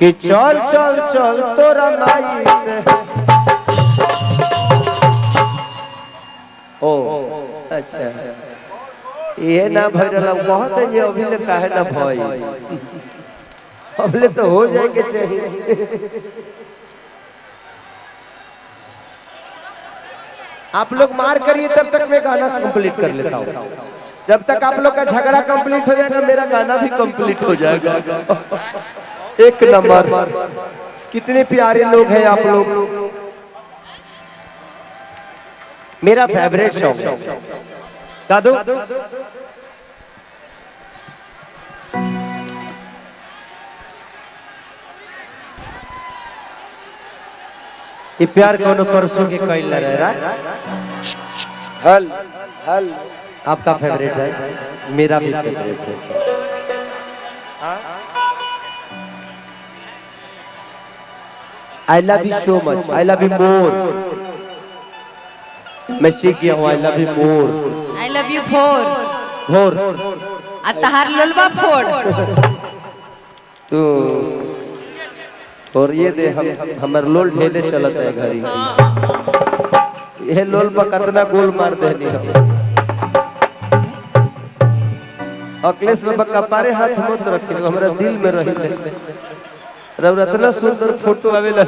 कि चल चल चल तोरा माई से। ओ अच्छा ये ना भरल कहते ये अभी ले काहे ना भई अभी तो हो जाए के चाहिए। आप लोग मार करिए तब तक मैं गाना कंप्लीट कर लेता हूँ। जब तक आप लोग का झगड़ा कंप्लीट हो जाएगा मेरा गाना भी कंप्लीट हो जाएगा। एक नंबर। कितने प्यारे लोग हैं आप लोग। मेरा फेवरेट सॉन्ग गा दो। ये प्यार कौन परसों के कोई लड़ रहा है। हल हल आपका फेवरेट है मेरा भी फेवरेट है। आई love you so much I love you मोर। मैं सीख गया हूँ I love you more. I love you for for अतहार लोलबा फोर तो और ये दे हमर लोल ढेले चलता है घरी। ये लोल पर कितना गोल मार देनी हम। अखिलेश बाबा का पारे हाथ मत रखी हमारा दिल में रही रत्ना सुंदर फोटो आवेला।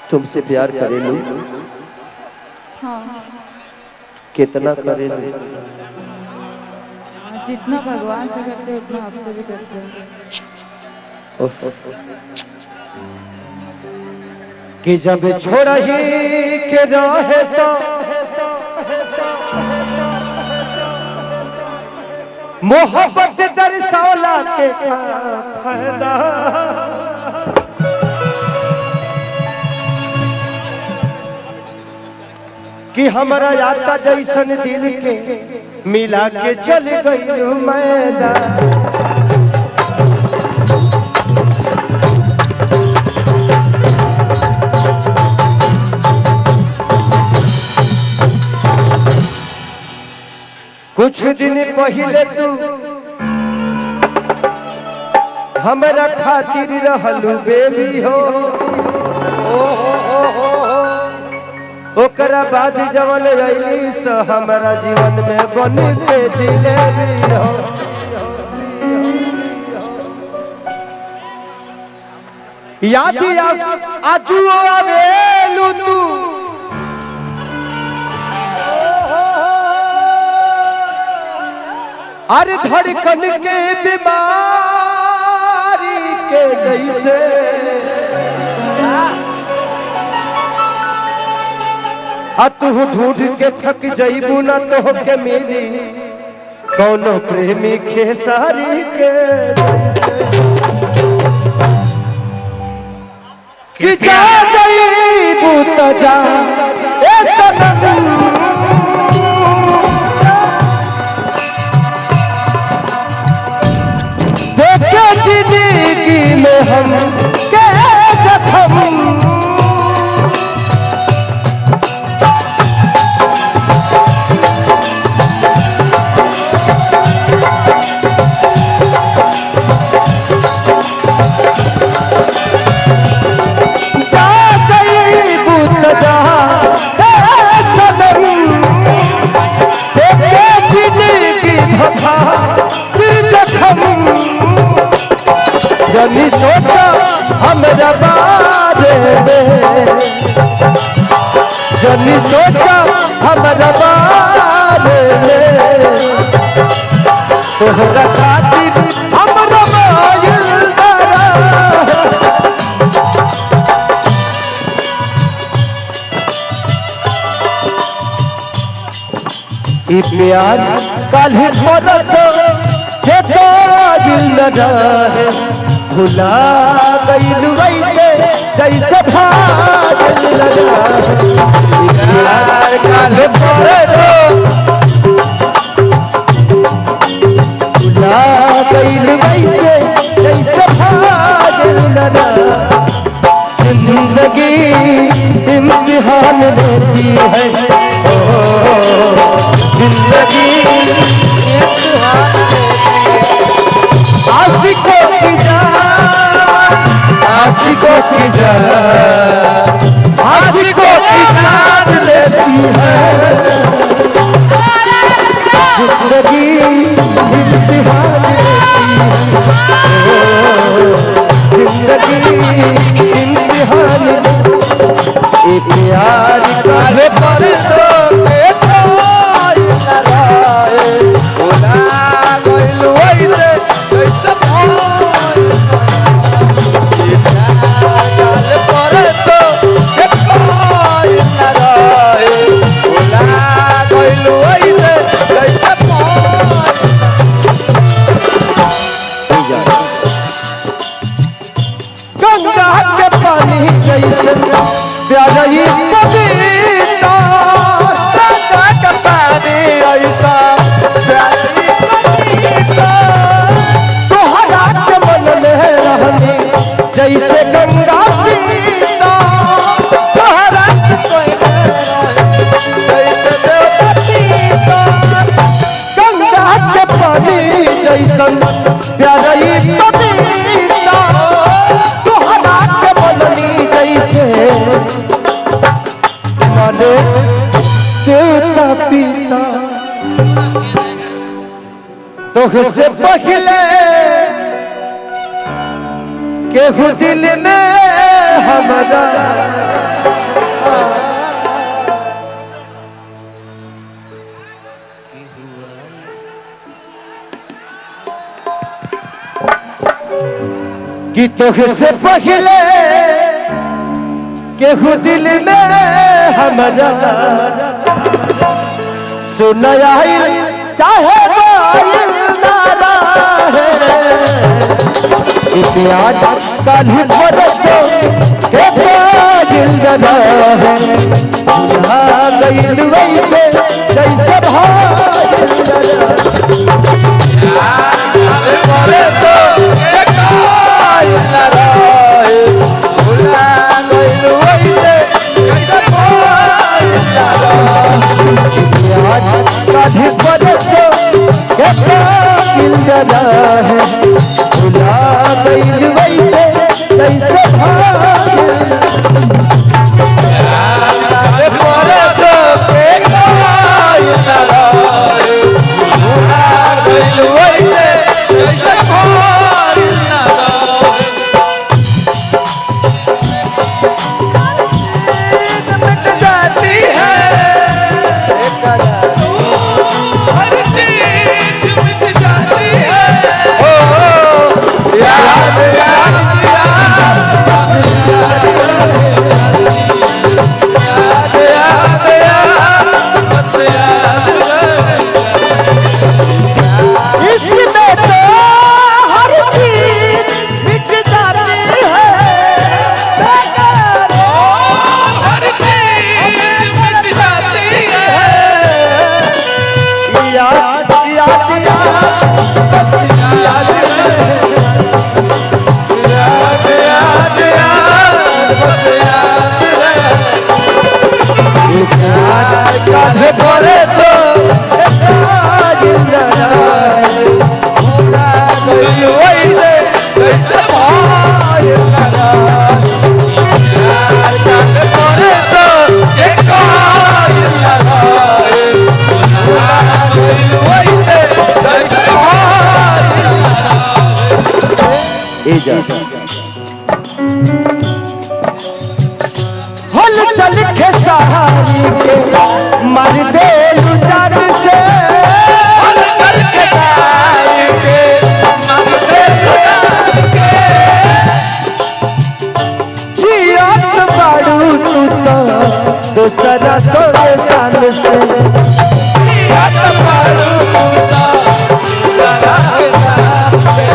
तुमसे प्यार करेलू कितना करेलू। जितना भगवान से करते हैं उतना आपसे भी करते हैं। कि जब छोड़ा ही के रहे तो मोहब्बत दरसौला के फायदा। कि हमारा यात्रा जैसन दिल के मिला के चल गई मैदान। कुछ दिन पहले तू हमरा खातिर रहलू बेबी हो। ओकरा बाद जवन अइली से हमारा जीवन में बन के जिलेबी हो। याद आजू आवेलू तू अरे धड़कन के बीमारी के जैसे तू ढूंढ के थक जईबू न तो के मिली कौनो प्रेमी खेसारी के कि जा जईबू त जा ए सनम। देखे जिंदगी में हम के जख्म जनी सोचा हमरा बारे में। जनी सोचा हमरा बारे में तोहरा खातिर हमरा मायल दरा। ई प्यार काल्हि मरत जे दिल न रहे भुला गइल वैसे जैसे भागल प्यार काल्हि मरत भुला गइल वैसे जैसे भागल जिंदगी इम्तिहान लेती है ये प्यार काहे पर तो के कोई न रहे भुला गइल वैसे कैसे भइल ये प्यार काहे पर तो के कोई न रहे भुला गइल वैसे कैसे भइल गंगा के पानी जैसे प्यारी कविता गंगा के पानी ऐसा प्यारी कविता तोहरा के मन में रहनी जैसे गंगा पीता तोहरा के कोई जैसे देवता पीता गंगा के पानी जैसा प्यारी कविता तोहरा के मननी जैसे माने देवता पीता तुझसे पहले केहू दिल में हमारा कि तुझसे पहले केहू दिल में हमारा सुनाया चाहे ना रहे प्यार कल भरोसे के दिल रहा है गइल वैसे जैसे हल चल के सहारी के मर दे जान से हल चल के सहारी के मर दे जान के जियत बाड़ू तू तो दूसरा सोने सान से जियत बाड़ू तू तो दूसरा सान से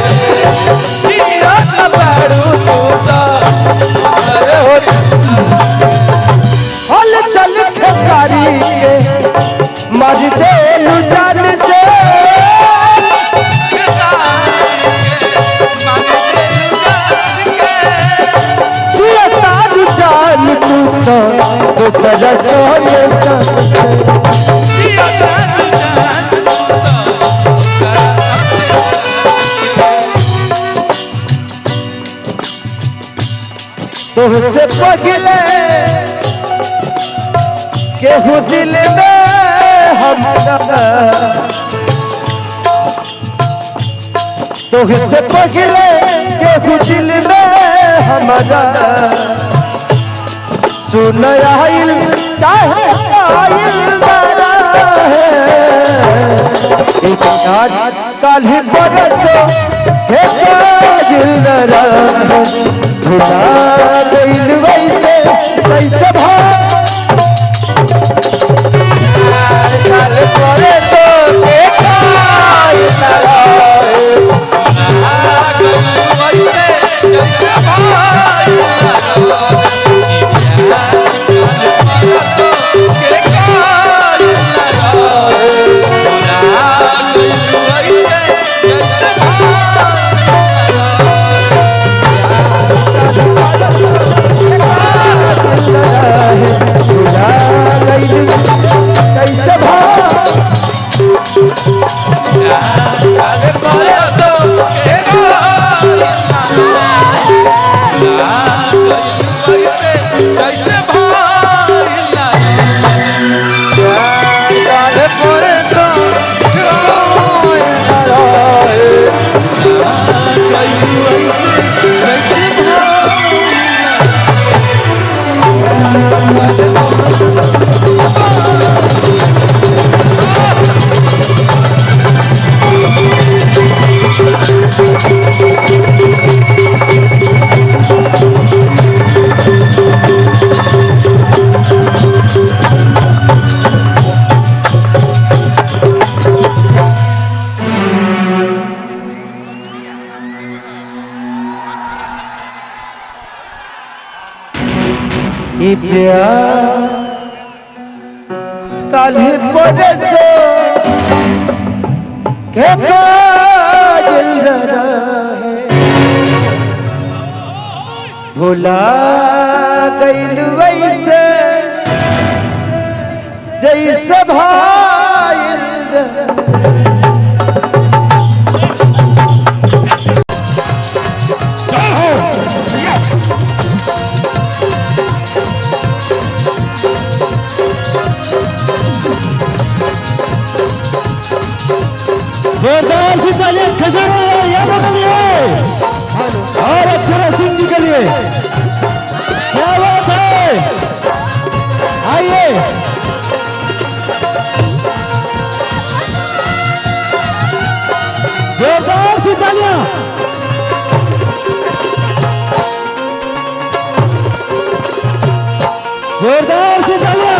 जियत बाड़ू तू तो हल चल खेसारी के मर दे जान से जान तू तो दूसरा सोने तुझसे पगले केहू दिल में हमारा तुझसे पगले केहू दिल में हमारा सुन आइल चाहे आइल बड़ा है एक आज काली बरसो हे काजिल नरा भुला गइल वैसे कैसे काल करे तो के काजिल नरा भुला गइल वैसे प्यार काल्हि परसो के काजिल नरा है भुला गइल वैसे जैसे भाइल जोरदार से तालियां खजाना यादव के लिए और अक्षरा सिंह जी के लिए क्या बात है आइए जोरदार से तालियां जोरदार से तालियां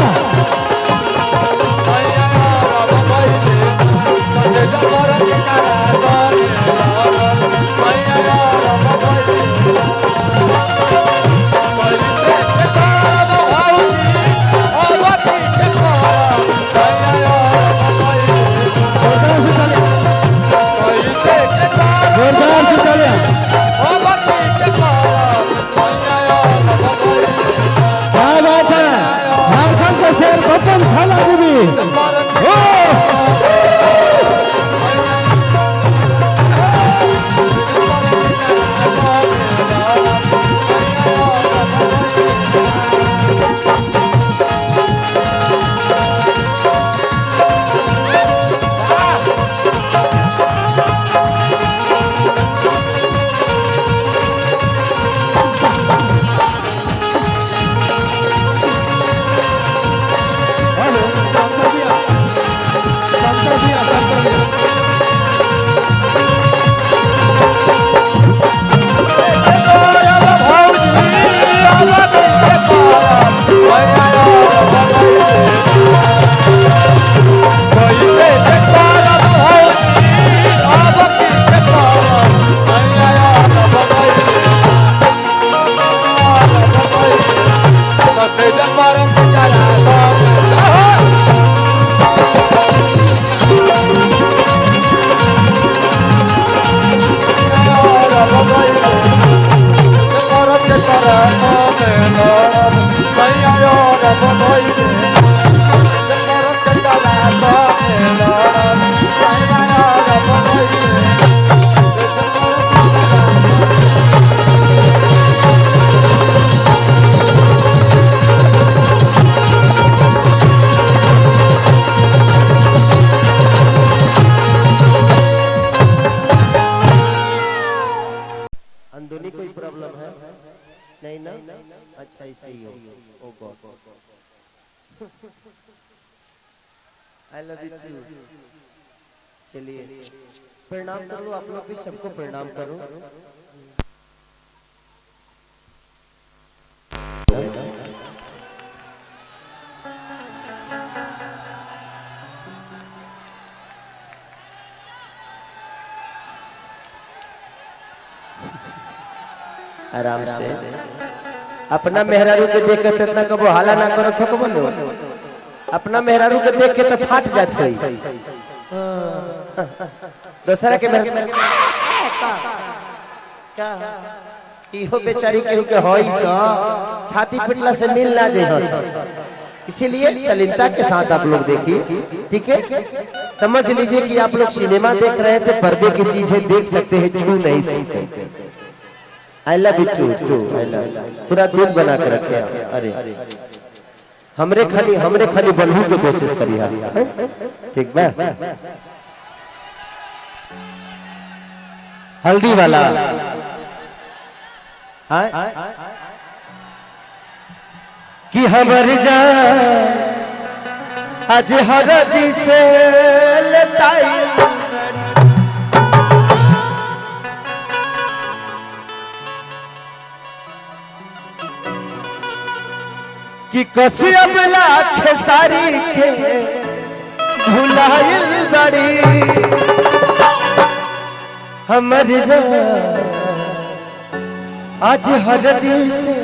अच्छा ऐसे ही हो। Oh God, I love you too. चलिए प्रणाम कर लो, आप लोग भी सबको प्रणाम करो। आराम से अपना मेहरारू के देख के इतना कबो हाला ना करो थो कबो लो। अपना मेहरारू के देख के तो फाट जात है। दूसरा के क्या इहो बेचारी केहू के होई सा छाती पिटला से मिल ना जे हो। इसीलिए सलीलता के साथ आप लोग देखिए, ठीक है। समझ लीजिए कि आप लोग सिनेमा देख रहे थे, पर्दे की चीजें देख सकते हैं, छू नहीं सकते। I love you too, I love, पूरा दिल बना कर रखे। अरे हमरे खाली बनहू के कोशिश करिए, ठीक बा। हल्दी वाला कि हमर जान आज हरदी से लताई कि कसियब लाख सारी के भुलाइल बड़ी हमर जान आज हरदी से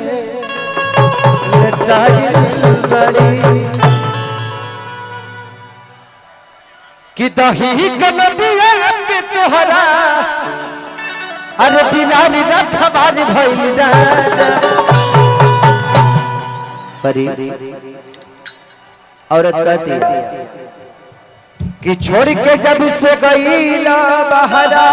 लताइल बड़ी कि दही कनदिया के तोहरा अरे बिलारी रखबार भइल राजा परी। औरत कहती कि छोड़ के जब से गईला बहरा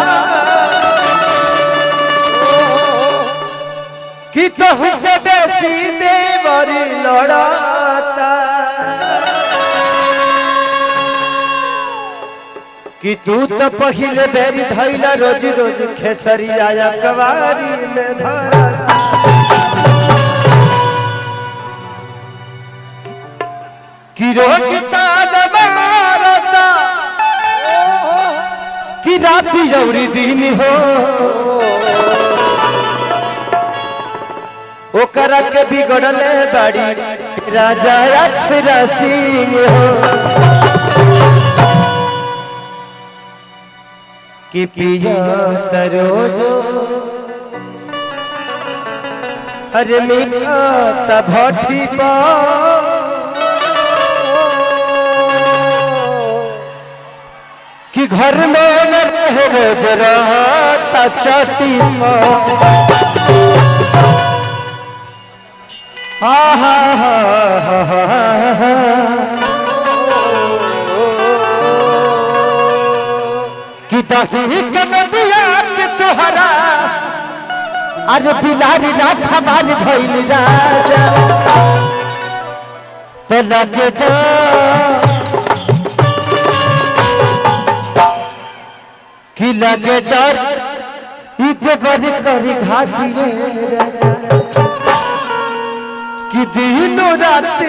कि तोह से बेसी देवरी लड़ाता कि तू तो पहले बेरी धैला रोज रोज खेसरिया कवारी में धरा कि रोज तान मारता कि रात जौरी दिन हो ओकरा के बिगड़ले बड़ी राजा अक्षरा सिंह हो कि पिया तरोजो अरे मिया तभठी पा कि घर में न रहे रोज रहता चटी कि दही के नदिया के तोहरा अरे बिलारी राखा बाल भइल राजा तो लगे कि लगे डर इतने बड़ी करी घाती कि दिनो रात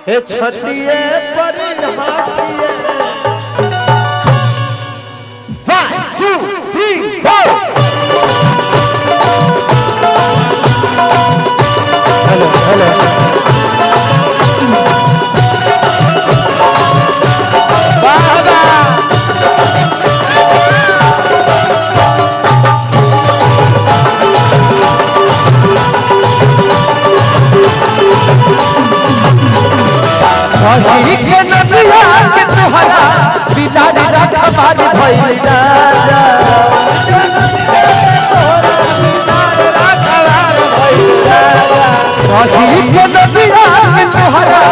हे छतिए पर हाथिए। 1 2 3 4 हेलो हेलो बाबा दही के नदिया के तोहरा बिलारी रखबार भइल राजा दही के नदिया के तोहरा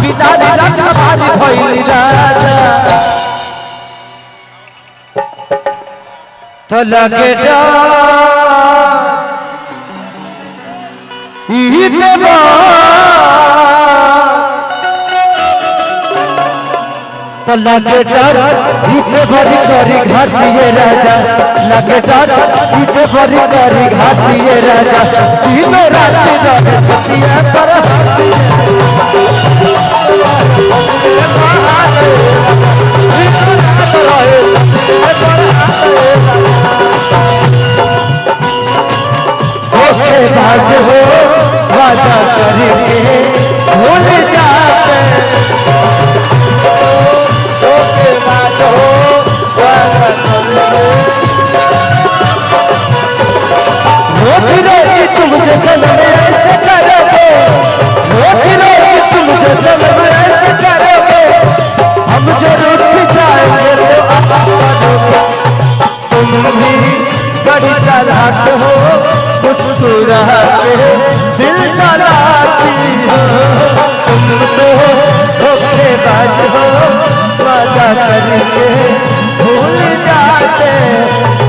बिलारी रखबार भइल राजा तो लगे ई देवा तो लगे डर इते भरी करी घाटिए राजा लगे डर इते भरी करी घाटिए राजा तीनों रात रहे छतिया पर बाज हो वादा करके भूल जाते तुमसे सनम ऐसे करोगे तुमसे सनम ऐसे करोगे हम जो रुक जाएंगे तो तुम भी बड़ी चालाक हो मुस्कुराते दिल चलाती हो तुम तो धोखेबाज हो वादा करके भूल जाते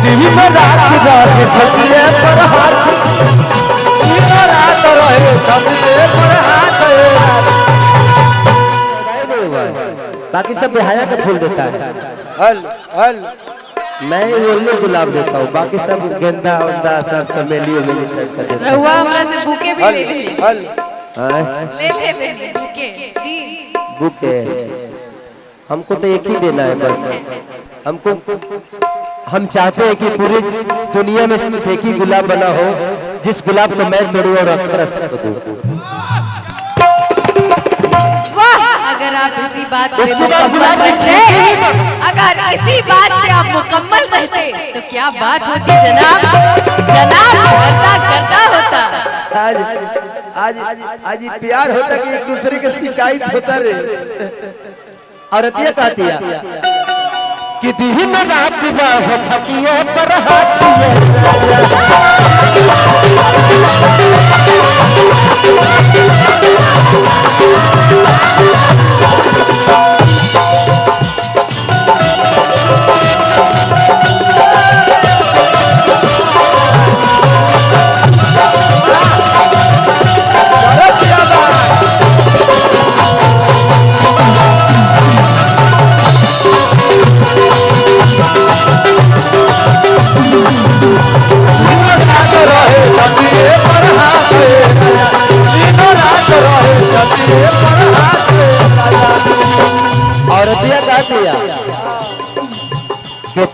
दिन रात रात छतिए पर हाथ दिन रात रहे छतिए पर हाथ बाकी सब बेहाया का फूल देता है हल हल मैं ओले गुलाब देता हूँ बाकी सब गेंदा उंदा सब चमेली उमेली टाइप का देता रहुआ हमरा से बुके भी ले ले हल ले बुके बुके हमको तो एक ही देना है बस हमको हम चाहते हैं कि पूरी दुनिया में सिर्फ एक ही गुलाब बना हो जिस गुलाब को मैं तोड़ूं और अक्षर दूं। अगर आप इसी बात पे मुकम्मल रहते अगर इसी बात पे आप मुकम्मल रहते तो क्या बात होती जनाब करता होता। आज आज आज ये प्यार होता कि एक दूसरे के शिकायत होता रे औरतिया कहती है कि दिन रात बाह छतिए पर हाथिए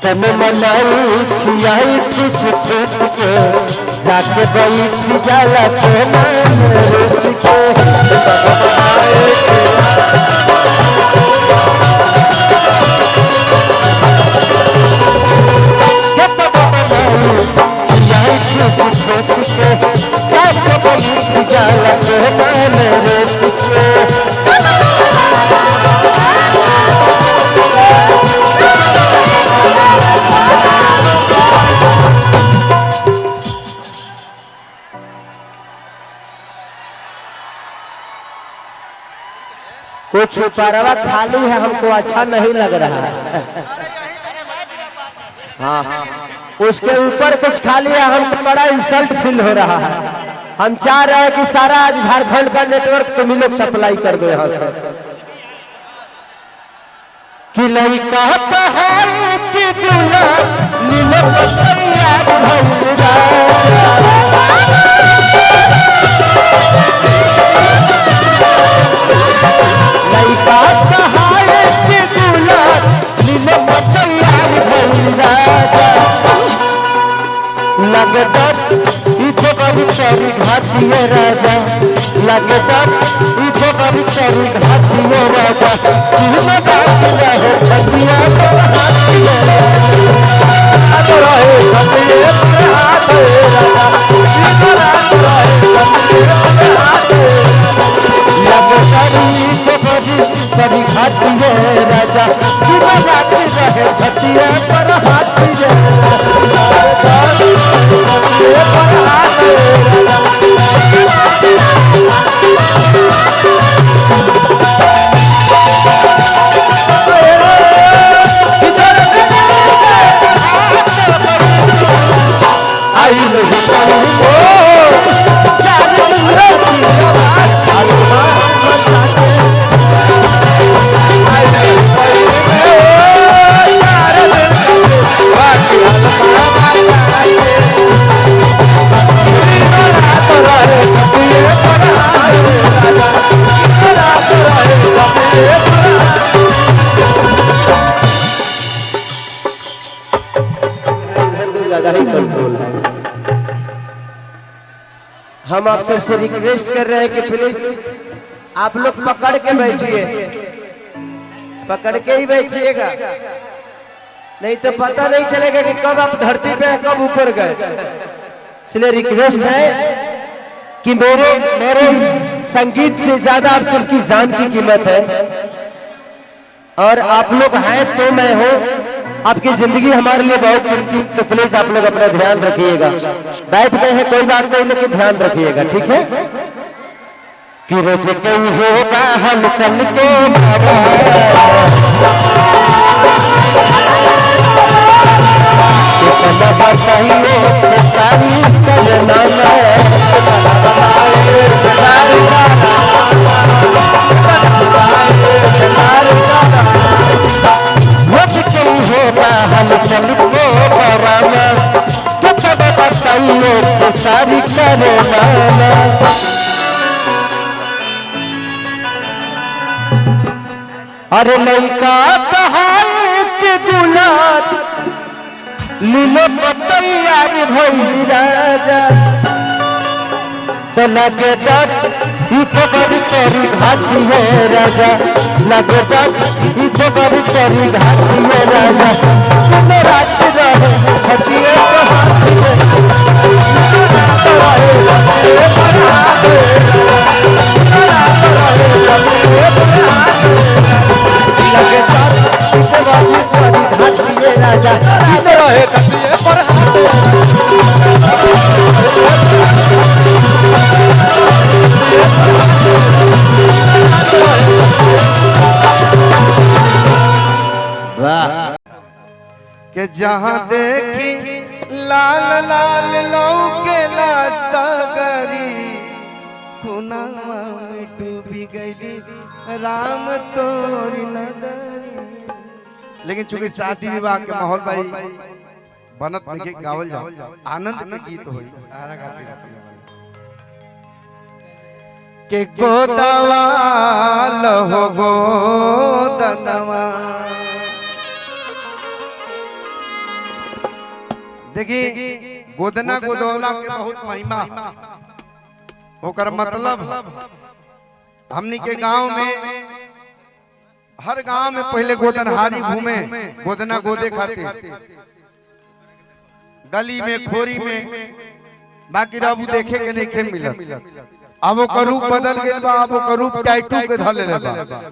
तन मनाई खियाई खुश ठूठ के जाके बैठ जाला तो रोस कुछ परवा खाली है हमको अच्छा नहीं लग रहा है। हाँ उसके ऊपर कुछ खाली है हमको बड़ा इंसल्ट फील हो रहा है। हम चाह रहे हैं कि सारा आज झारखंड का नेटवर्क तुम ही लोग सप्लाई कर दो यहाँ से कि लड़का पहाड़ के घाटिए राजा लगता इसे बड़ी तेरी घाटिए राजा तीन बात रहे छतिया पर हाथिए रहे छतिए पर हाथिए राजा तीन रात रहे छतिए पर हाथिए लगता इसे बड़ी घाटिए राजा तीन रात रहे छतिए पर हाथिए किधर हम आप सबसे रिक्वेस्ट कर रहे हैं कि प्लीज आप लोग पकड़ के बैठिए, पकड़ के ही बैठिएगा, नहीं तो पता नहीं चलेगा कि कब आप धरती पे कब ऊपर गए। इसलिए रिक्वेस्ट है कि मेरे इस संगीत से ज्यादा आप सबकी जान की कीमत है, और आप लोग हैं तो मैं हूँ, आपकी जिंदगी हमारे लिए बहुत कीमती, तो प्लीज आप लोग अपना ध्यान रखिएगा। बैठ गए हैं कोई बात नहीं, लेकिन ध्यान रखिएगा, ठीक है। कि रोज कहीं होगा हम चल के सारी करे अरे लड़का कहाए के गुलाब लीलो तैयार भई राजा, तो लगे डर तो बड़ी तेरी घाटी है राजा, लगे डर तो बड़ी तेरी घाटी है राजा, तुम्हें राज रहे छतिए तो हाथी के जहाँ देखी लाल लाल लौकेला सगरी, खुनावा में डूबी गई राम तोरी नगरी। लेकिन चूंकि शादी विवाह के माहौल भाई बनत में गावल जाओ, आनंद के गीत होई के गोदवा लहो गोदनवा। देखिए गोदना गोदौला के बहुत महिमा, ओकर मतलब हमनी के गांव में, हर गांव में पहले गोदनहारी घूमे गोदना गोदे खाते, गली में खोरी में, बाकी रबू देखे के नहीं के मिला। अब वो रूप बदल गया बा, अब वो रूप टैटू के धले बा।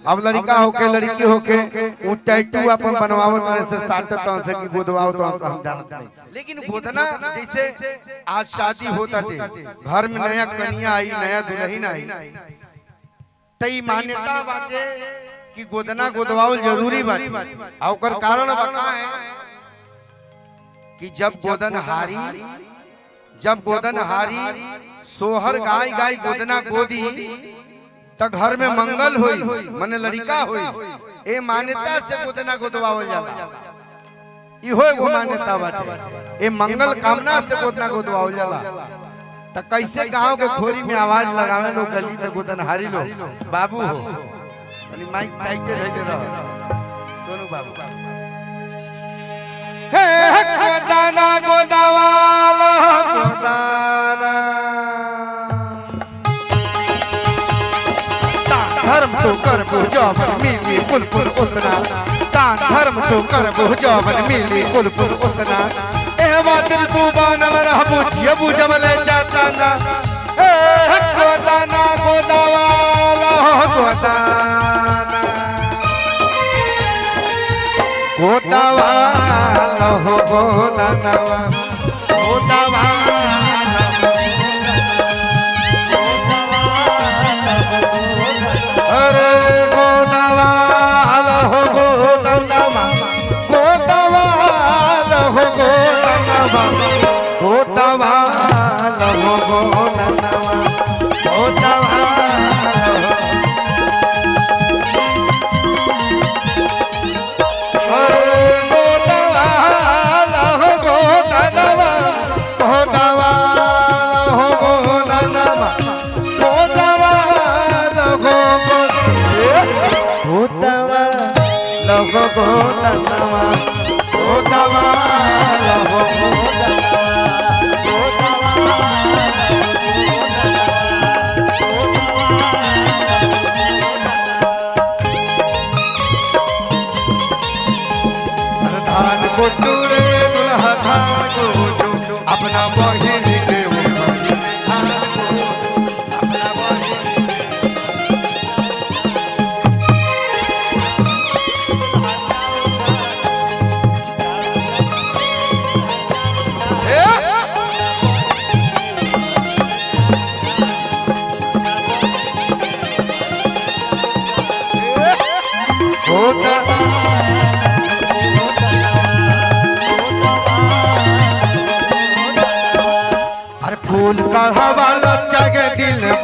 अब लड़का होके लड़की होके वो टैटू अपन बनवावत रहे से साटत से कि गोदवाओ तो हम जानत नहीं। लेकिन गोदना जैसे आज शादी होता थे, घर में नया कन्या आई, नया दुल्हन आई, तई मान्यता बाटे कि गोदना गोदवाओ जरूरी बाटे। और कारण बता है कि जब गोदनहारी सोहर गाय गाय गोदना गोदी त घर में मंगल होई, मने लड़का होई, ए मान्यता से गोदना गोदवावल जाला। इहो एगो मान्यता बाटे, ए मंगल कामना से गोदना गोदवावल जाला। त कैसे गांव के खोरी में आवाज लगावे लो, गली में गोदनहारी लो, बाबू हो तनी माइक टाइटे रहते रहो, सोनू बाबू हे गोदना गोदवाला गोदना धर्म तो कर बुझावन मिली पुल उतना, दान धर्म तो कर बुझावन मिली पुल उतना। ए बात तू बनल रह बुझिए बुझबले चातना, ए गोदना गोदवाला गोदना गोदवाला हो गोदनवा गोदवाला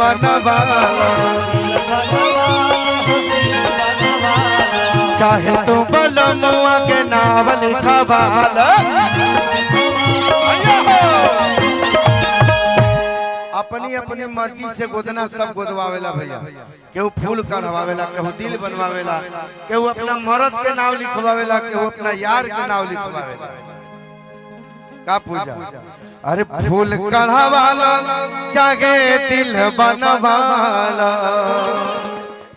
बनवाला चाहे तू बलमुआ के नाव लिखवाला अपनी अपनी मर्जी से गोदना सब गोदवावेला भैया केहू फूल कढ़वावेला केहू दिल बनवावेला केहू अपना मर्द के नाम लिखवावेला केहू अपना यार के नाम लिखवावेला का पूजा अरे फूल कढ़वाला चाहे दिल बनवाला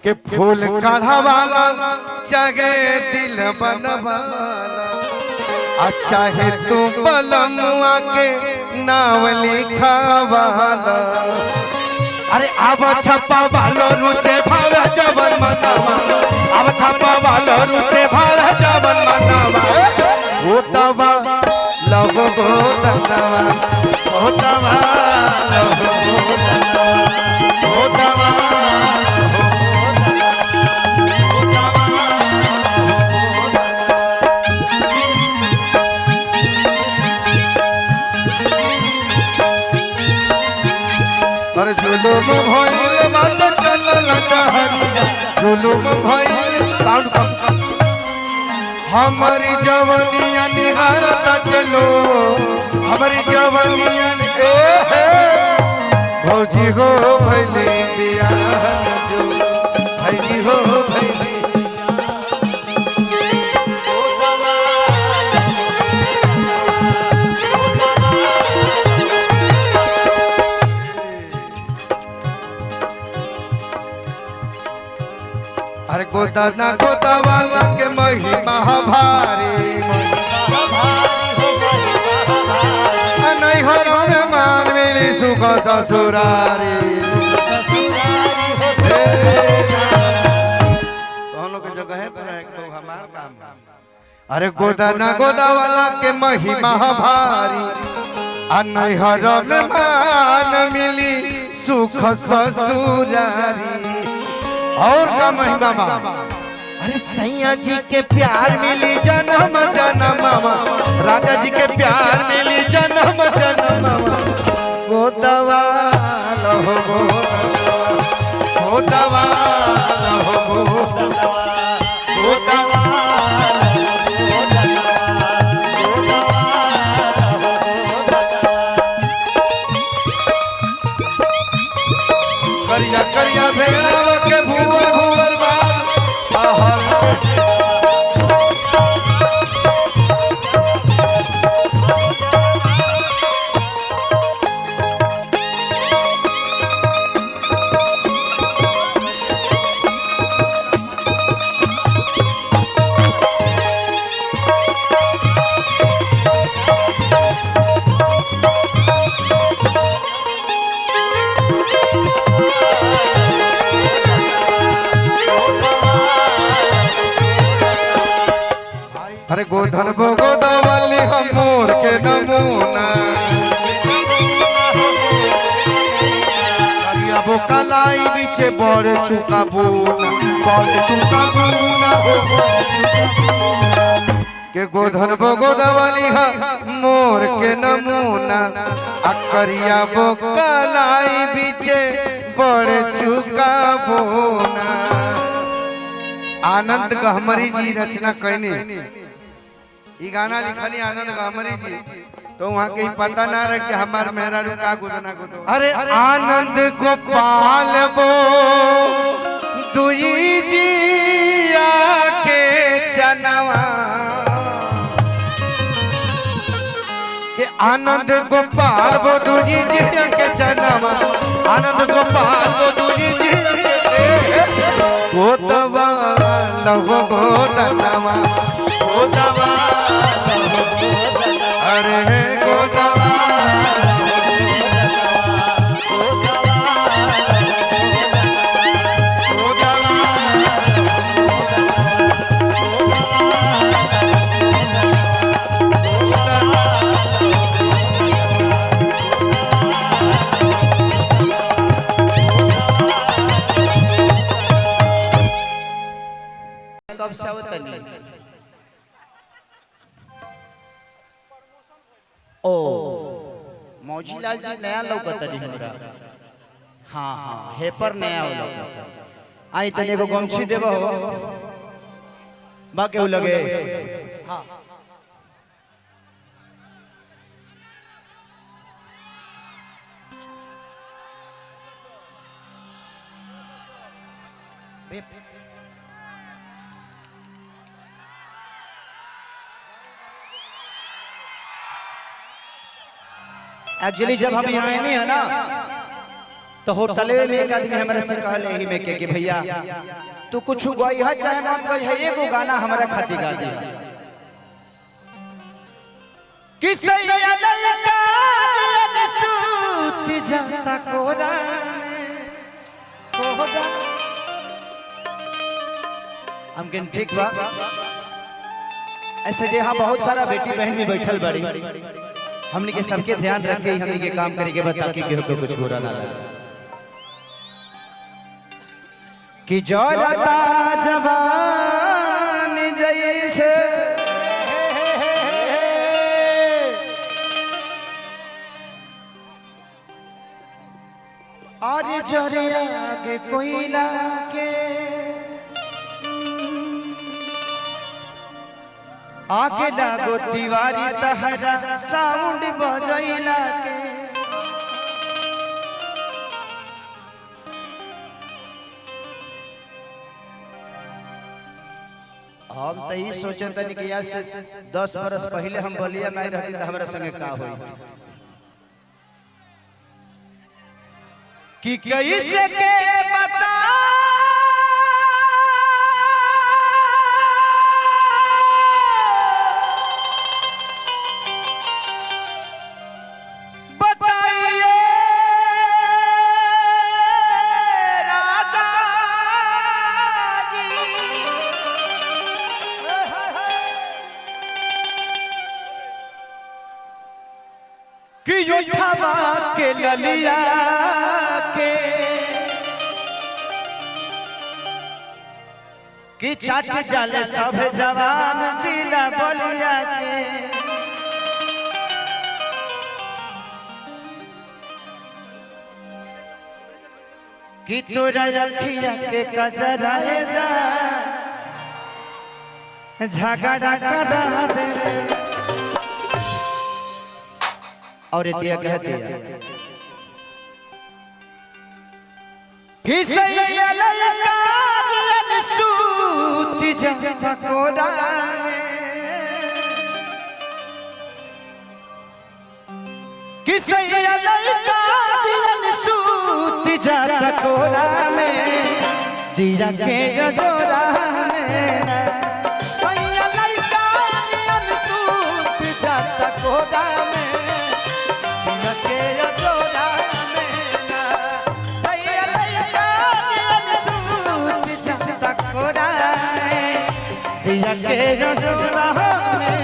के फूल कढ़वाला चाहे दिल बनवाला अच्छा है तू बलमुआ के नाव लिखवाला अरे अब छप्पा वालो रुचे भाव जवन मनावा अब छप्पा वालो रुचे भाव जवन मनावा होतावा लगो गोदवा होतावा लगो गोदवा होतावा जुलुम भइल मत चलल कहरिया जुलुम भइल साउंड कम हमारी जवानिया निहार तटलो हमारी जवानिया भौजी हो भइले बियाह जो भैजी हो भइले अरे गोदाना गोदावाला के महिमा भारी नहीं हो रे मान मिली सुख ससुरारी हम लोग के जगह है पर एक तो हमार काम अरे गोदाना गोदावाला के महिमा भारी नहीं हो रे मान मिली सुख ससुरारी और का महिमा अरे सैया जी के प्यार मिली जन्म जन्म राजा जी के प्यार मिली जन्म जन्म गोदवा लहो गोदवा लहो गोदवा करिया करिया भेड़ावा के भूवर भूवर बाल अरे गोधन भो गोदावली हम मोर के नमूना करिया भो कलाई बीचे बड़े चुका बोना के गोधन भो गोदावली हम मोर के नमूना करिया भो कलाई बीचे बड़े चुका बोना आनंद गहमरी जी रचना कहने ये गाना लिखली आनंद गहमरी जी तो वहाँ के पता ना रहे कि हमार मेहरारू का गोदना गोदो अरे आनंद गोपाल बो दुई जिया के चनवा के आनंद गोपाल बो दुई जिया के चनवा आनंद गोपाल बो दुई जिया गोदवा लहो गोदवा गोदवा अरे गोदवा कब से आवतनी ओ मौजीलाल जी नया लौकतनी हमरा हाँ हाँ हेपर नया हो आई तने को गमछी देबो बाके हो लगे हाँ एक्चुअली जब हम यहाँ नहीं है ना तो होटल में एक आदमी हमारे से कहले ही में के भैया तू कुछ गई है चाहे मत गई है एगो गाना हमारा खातिर गा दे कि सैया ललका सूत जाता कोरा कोरा हम कहन ठीक बा ऐसे जे यहाँ बहुत सारा बेटी बहन भी बैठल बड़ी हमने के सबके ध्यान रख के हमने के काम करे के बता के केहू को कुछ बुरा ना लगे कि जोरता जवान जैसे और जोरिया के कोयला के आके लागो तिवारी तहरा साउंड बजैला के हम तो ही सोचे तनी कि आज से 10 बरस पहले हम बलिया में रहती तो हमारा संगे का होई कि कैसे के बता कि उठावा के ललिया के कि छाट जाले सब जवान जिला बलिया के कि तोरा अखिया के कजराए जा झगड़ा करा दे और इतिया कहते हैं कि सैया ललका सूत जाता कोरा कि सैया ललका सूत जाता कोरा में दिया के जोरा में सैया ललका सूत जाता कोरा में दिया के जोड़ा में सैया लइका नियन सूत जाता कोला में दिया के जोड़ा में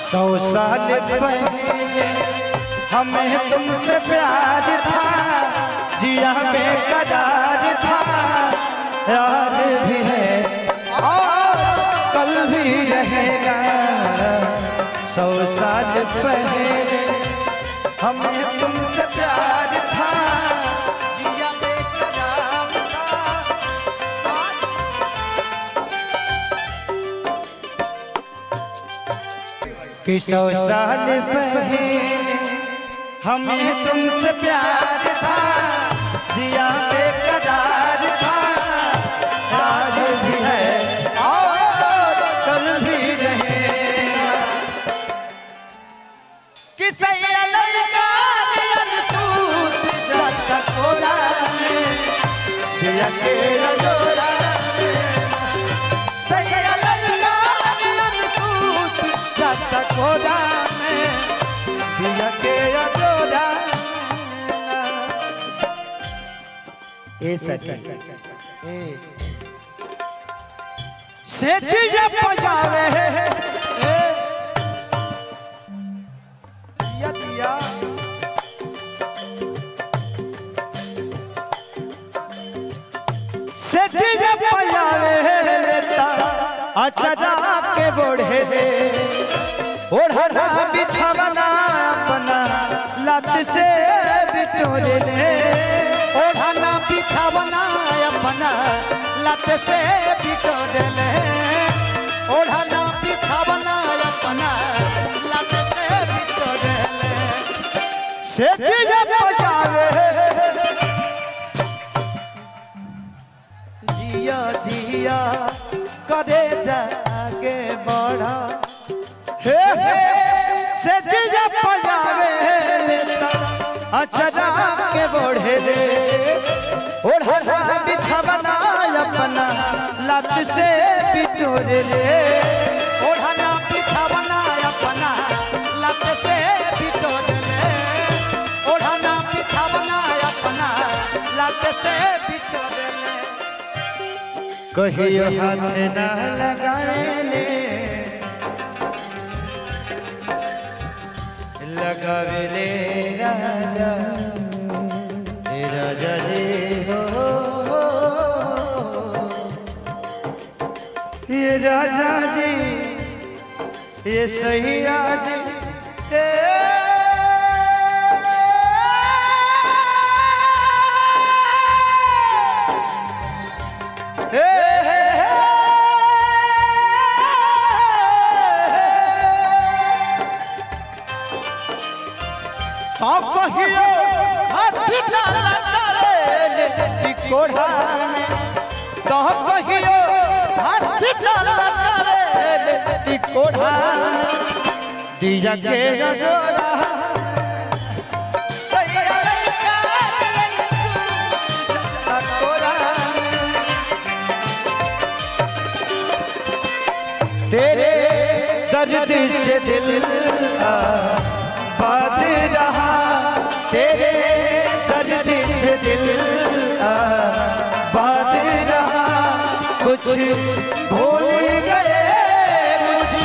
100 साल पहले हमें तुमसे प्यार था जिया बेकरार था आज भी है और कल भी रहेगा 100 साल पहले हमें तुमसे प्यार था जिया बेकरार था कि 100 साल पहले हमें तुमसे प्यार था जिया बेकरार था आज भी है और कल भी रहेगा कि सैया ललका सूत जाता कोरा में दिया के जोड़ा सैया ललका सूत जाता कोरा में दिया के जोड़ा ए सखी ए से चीज पजावे से चीज पजावे अचरा के बोढ़े ओढ़ना बिछावना अपना लत से बिटोरे ले ओढ़ना बिछावना अपना लत से बिटोरे ले ओढ़ना बिछावना अपना लत से बिटोरे ले से चीज बजावे जिया जिया करे जागे बढ़ा हे से चीज बजावे अचरा के बोढ़े ले ओढ़ना बिछावना अपना लत से बिटोरे ले ओढ़ना बिछावना अपना लत से बिटोरे ले ओढ़ना बिछावना अपना लत से बिटोरे ले कहियो हाथ ना लगाए ले लगावे ले राजा हे राजा जी हो ये राजा जी ये सैया जी कहियो हाथी डाला करे टिकोड़ा में तो कहियो हाथी डाला करे टिकोड़ा दिया के जोड़ा तेरे दर्द से दिल बात रहा तेरे दर्द से दिल बात रहा कुछ भूल गए कुछ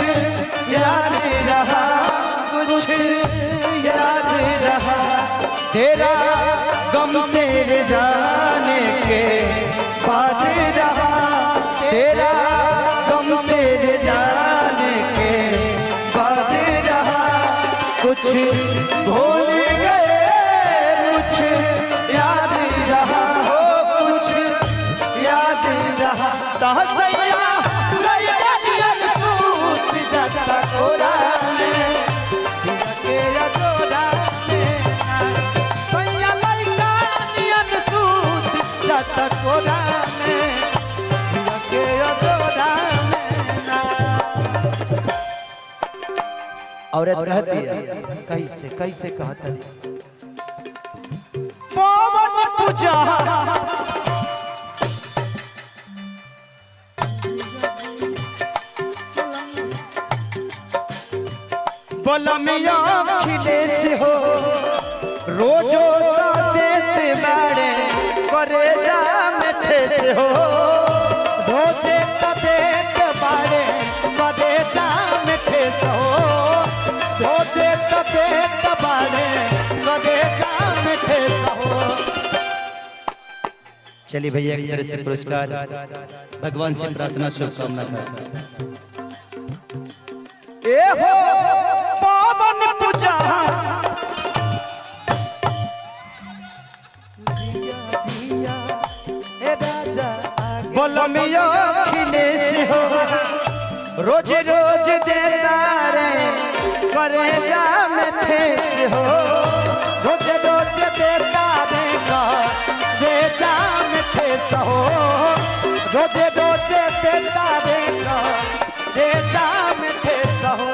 याद रहा कुछ याद रहा तेरा गम तेरे जाने के बाद रहा तेरा गम तेरे जाने के बाद रहा कुछ भूल गए कुछ याद रहा हो कुछ याद रहा तहसैया लयन सूत जाता कोरा में के जोड़ा में सैया लइका नियन सूत जाता कोरा में के जोड़ा में ना औरत कहती है कैसे कैसे कहता पवन पूजा बलमिया खिले से हो रोजो देते बाड़े करे जा मिठे से हो रोजे देते बाड़े करे जा मिठे से हो रोजे देते बाड़े करे जा मिठे से हो चलिए भैया एक तरह से पुरस्कार भगवान से प्रार्थना शुभकामना करता ए हो पावन पूजा जिया ए राजा बलमिया खिले से हो रोज रोज देता रे करे जा मिठे से हो रोज रोज देता रे जा मिठे से हो रोज रोज देता रे जा मिठे से हो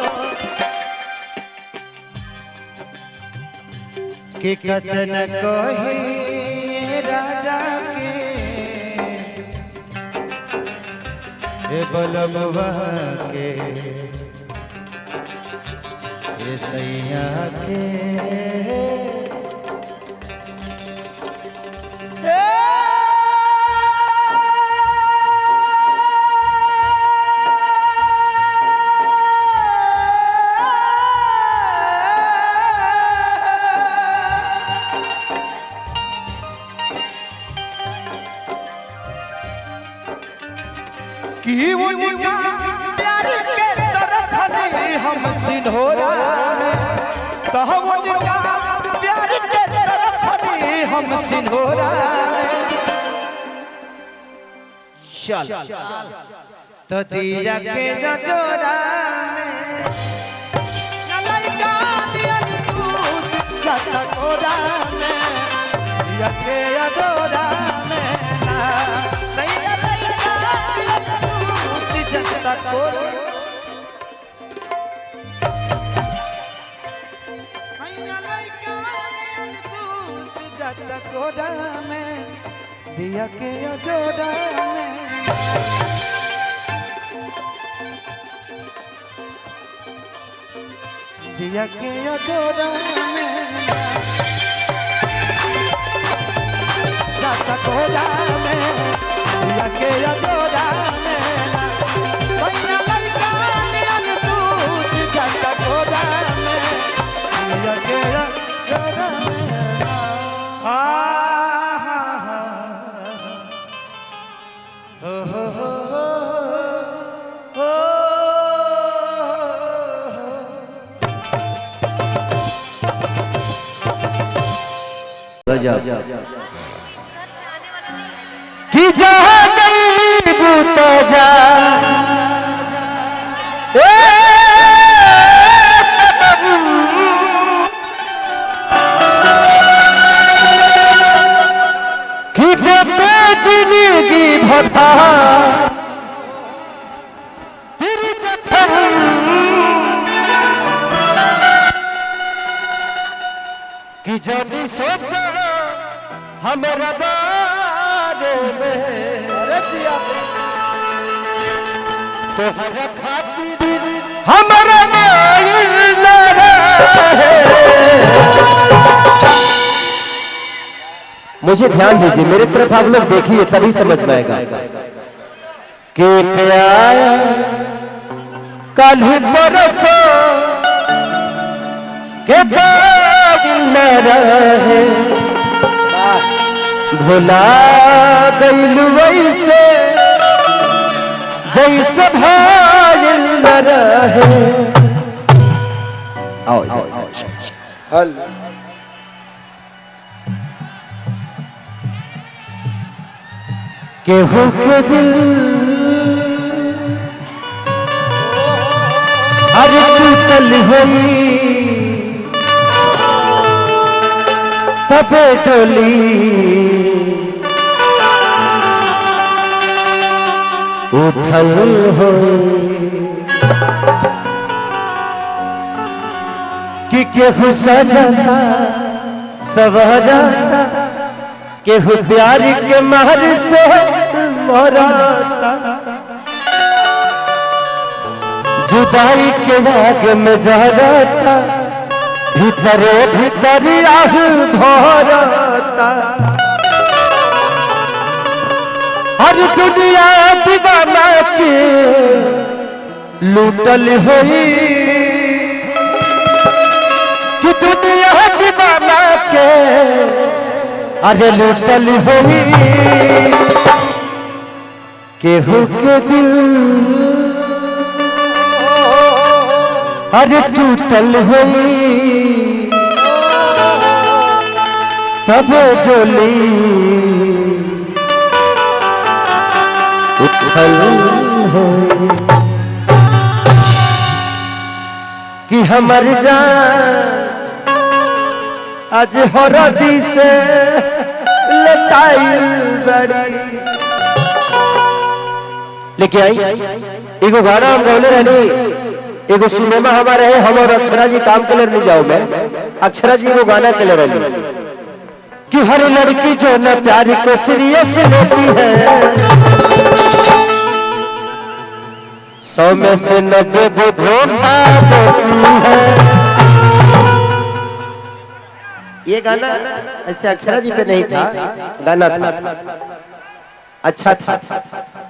कि कतन कही राजा के हे बलमवा के हे सैया के कि उनका सिंहोरा चल तो दिया के जो जोड़ा में ललका दिया दूध जाता कोरा में दिया के जो जोड़ा में ना सही ललका दिया दूध जाता कोरा कोरा में दिया के जोड़ा में दिया के जोड़ा में जाता कोरा में दिया के जोड़ा में सैया लड़का नियन दूध जाता कोरा में दिया के जोड़ा में कि जा नहीं बूता जा कि देते जिंदगी भथा तेरी जखम कि जब सोच हमारा बारे में तो हर खातिर हमारा मुझे ध्यान दीजिए, मेरे तरफ आप लोग देखिए तभी समझ में आएगा कि प्यार कल परसों के बाद न रहे भुला गइल वैसे जैसे भाइल न रहे। आओ हल केहू के दिल अरे टूटल हुई तबे डोली उठल हो कि केहू सजता सवरता केहू प्यार के महर से मरता जुदाई के आग में जरता भीतरे भीतर आह भरता हर दुनिया दीवाना के लूटल हुई कि दुनिया दीवाना के अरे लूटल हुई केहू के दिल अरे टूटल हुई तब डोली उठल हुई कि हमर जान आज हरदी से लटाई बड़ी लेके आई एगो गाना हम गौले रहनी एगो सिनेमा हमारे है हम और अक्षरा जी काम के लिए नहीं जाओ मैं अक्षरा जी एगो गाना के लिए रहनी कि हर लड़की जो न प्यार को सीरियस लेती है 100 में से 90 वो धोखा देती है। ये गाना ऐसे अक्षरा जी पे नहीं था, गाना था अच्छा था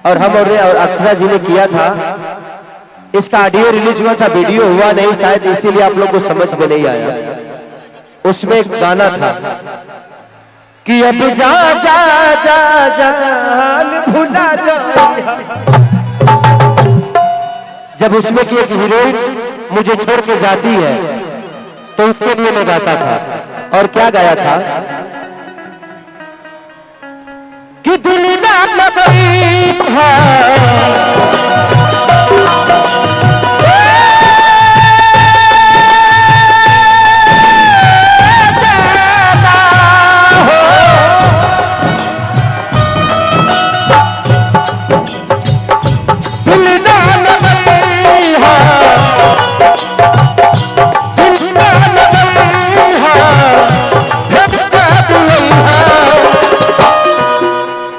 और हम और अक्षरा जी ने किया था। इसका ऑडियो रिलीज हुआ था, वीडियो हुआ नहीं शायद, इसीलिए आप लोग को समझ में नहीं आया। उसमें एक गाना था कि अब जा जा जा जान भुला जा। जब उसमें की एक हीरोइन मुझे छोड़ के जाती है तो उसके लिए मैं गाता था और क्या गाया था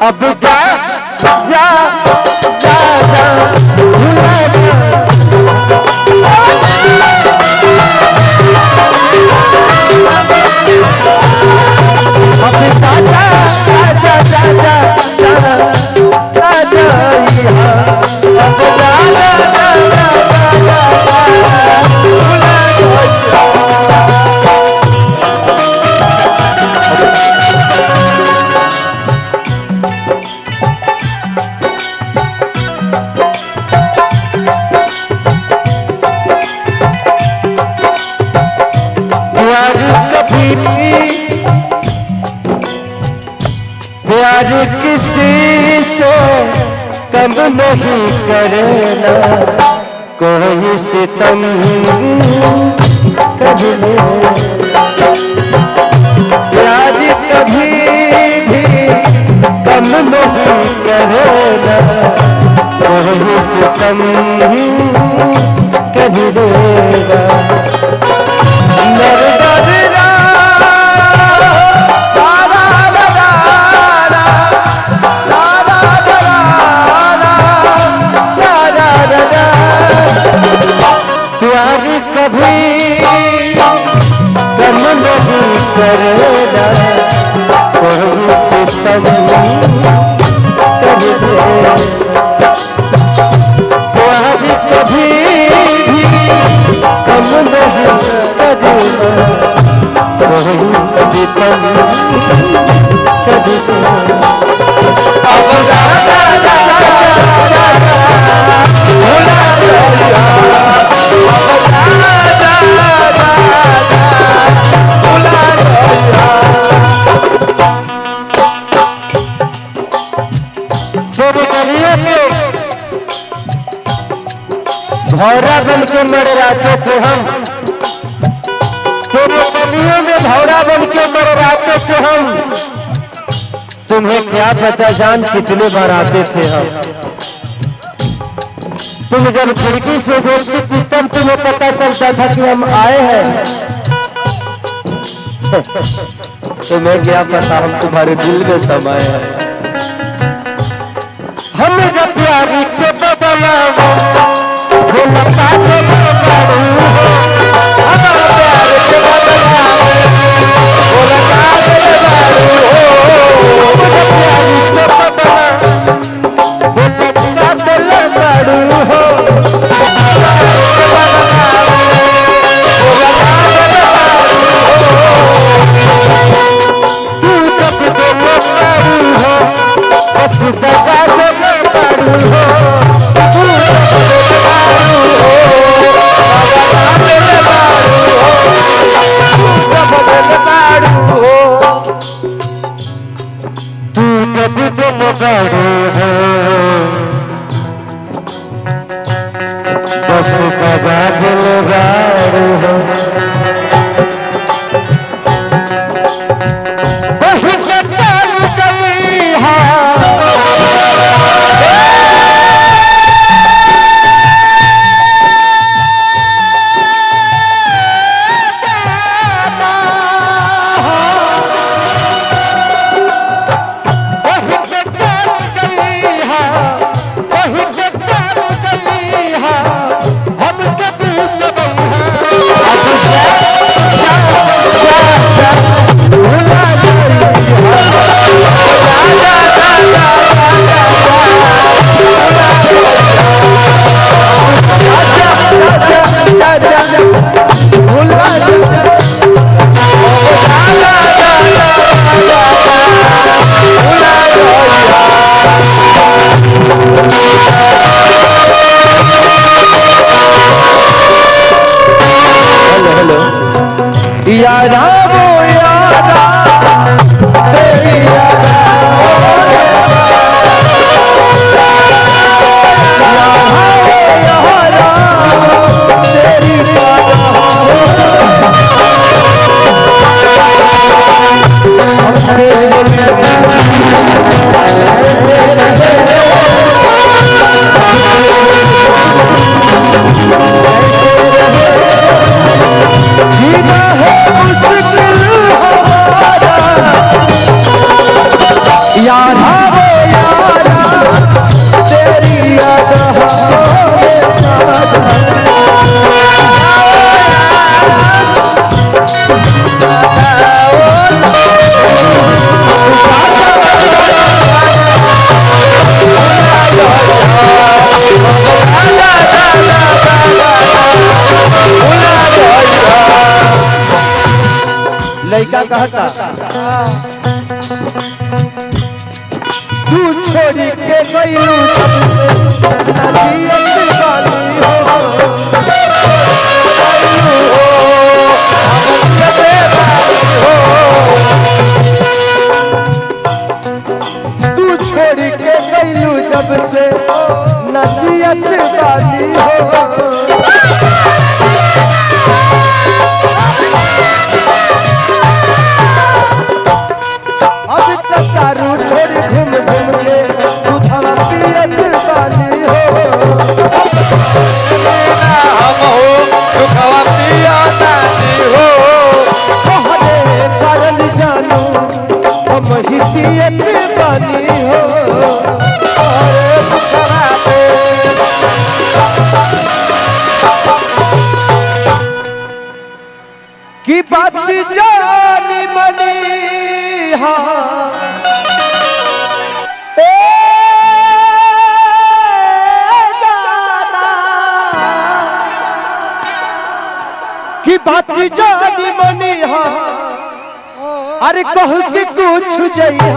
अब जा जा जा जा भुला जा। अब जा जा जा जा जा जा जा अब जा जा जा प्यार किसी से कम नहीं करना, कोई सितम कभी नहीं। प्यार कभी भी कम नहीं करना, कोई सितम कभी देगा। प्यार कभी कम नहीं करेगा, कोई सितम कभी देगा। प्यार कभी भी कम नहीं करेगा, कोई सितम कभी देगा। भौरा बन के मरराते थे हम, तेरे गलियों में भौरा बन के मरराते थे हम। तुम्हें क्या पता जान कितने बार आते थे हम। तुम जब खिड़की से देखती थी तब तुम्हें पता चलता था कि हम आए हैं। तुम्हें क्या पता हम तुम्हारे दिल में समाये हैं। हम जब प्यारी के बदला वो लता के बदलू हो, हमारा प्यार के बदला वो लता के बदलू हो। प्यारी के बदला वो लता के बदलू हो, तू कब तो बदलू हो, बस दगा दे बदलू हो। बस कदा दिल गाड़ू हो, कहीं कटाल कभी यारा वो यारा तेरी यारा कहता तू छोड़ी के गई तू छोड़ी के गईलू जब से नसीहत वाली हो अब तक दारू छोड़ घूम घूम के तू थवा पियत वाली हो हम हो तू थवा पियत हो कहले करल जानू हम ही पियत वाली हो की बात जानी मनी की बात जानी मनी अरे कहू कि कुछ जइहा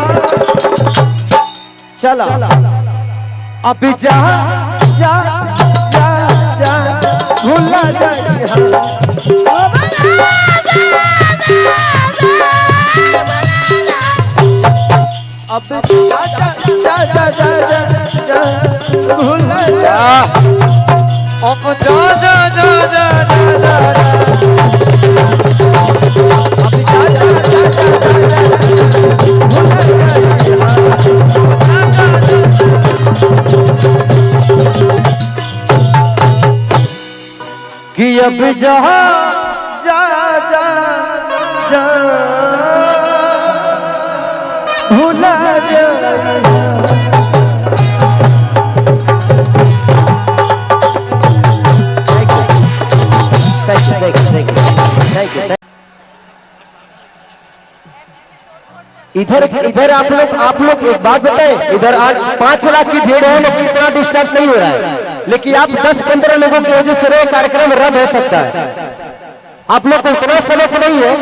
चला अब जा जा जा जा भूला जइहा अब जा जा जा जा जा जा भूला जा अब जा जा जा जा जा कि अब जा जा जा जा भूला जा इधर इधर आप लोग एक बात बताएं, इधर आज 5 लाख की भीड़ है लेकिन इतना डिस्टर्ब नहीं हो रहा है, लेकिन आप 10-15 लोगों की वजह से वो कार्यक्रम रद्द हो सकता है। आप लोग को इतना समझ नहीं है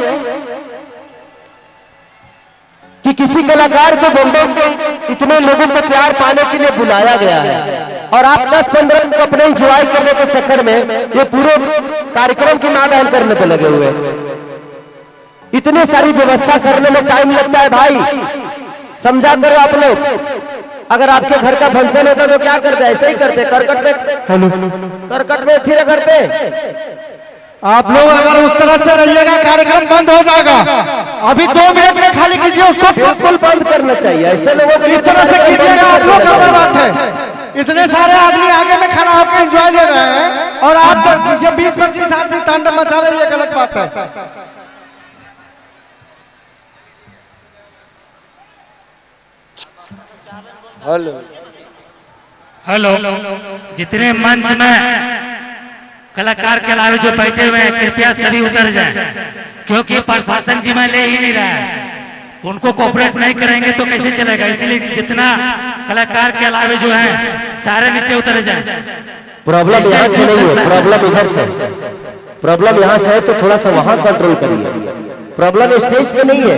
कि किसी कलाकार को बॉम्बे के इतने लोगों को प्यार पाने के लिए बुलाया गया है और आप 10-15 को अपने एंजॉय करने के चक्कर में ये पूरे कार्यक्रम की मारधाड़ करने पे लगे हुए हैं। इतनी सारी व्यवस्था करने में टाइम लगता है भाई, समझा करो आप लोग। अगर आपके घर का फंक्शन होता तो क्या करते? ऐसे ही करते, करकट में थिर करते। आप लोग अगर उस तरह से रहिएगा कार्यक्रम बंद हो जाएगा। अभी 2 मिनट में खाली कीजिए उसको, बिल्कुल बंद करना चाहिए। ऐसे लोगों को इस तरह से कीजिएगा आप लोग क्या बात है? इतने सारे आदमी आगे में खड़ा होकर एंजॉय ले रहे हैं और आप 20-25 आदमी तांडव मचा रहे हैं, ये गलत बात है। हेलो, जितने मंच में कलाकार के अलावा जो बैठे हुए हैं कृपया सभी उतर जाएं, क्योंकि प्रशासन जिम्मा ले ही नहीं रहा है। उनको कोऑपरेट नहीं करेंगे तो कैसे चलेगा, इसलिए जितना कलाकार के अलावा जो है सारे नीचे उतर जाएं। प्रॉब्लम यहाँ से नहीं है, प्रॉब्लम इधर से। प्रॉब्लम यहाँ से है तो थोड़ा सा वहाँ कंट्रोल करिए। प्रॉब्लम स्टेज पे नहीं है,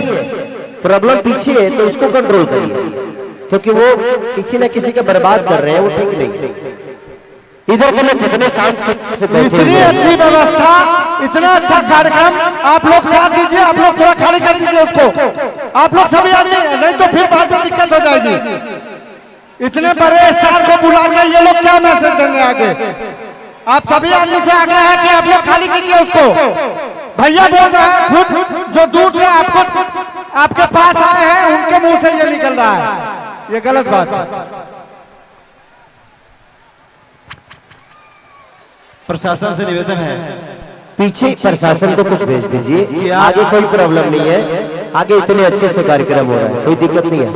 प्रॉब्लम पीछे है तो उसको कंट्रोल करिए, क्योंकि वो किसी न किसी का बर्बाद कर रहे हैं, वो ठीक नहीं। इधर के लोग कितने शांत से बैठे इतनी अच्छी व्यवस्था, इतना अच्छा कार्यक्रम, आप लोग साथ दीजिए। आप लोग थोड़ा खाली कर दीजिए उसको, आप लोग सभी आदमी, नहीं तो फिर बाद में दिक्कत हो जाएगी। इतने बड़े स्टार को बुला के ये लोग क्या मैसेज देंगे आगे? आप सभी आदमी से आग्रह है कि आप लोग खाली कीजिए उसको। भैया बोल रहे हैं खुद, जो दूर से आपको आपके पास आए हैं उनके मुंह से ये निकल रहा है, ये गलत बात है। प्रशासन से निवेदन है, पीछे प्रशासन को कुछ भेज दीजिए, आगे कोई प्रॉब्लम नहीं है। आगे इतने अच्छे से कार्यक्रम हो रहा है, कोई दिक्कत नहीं है।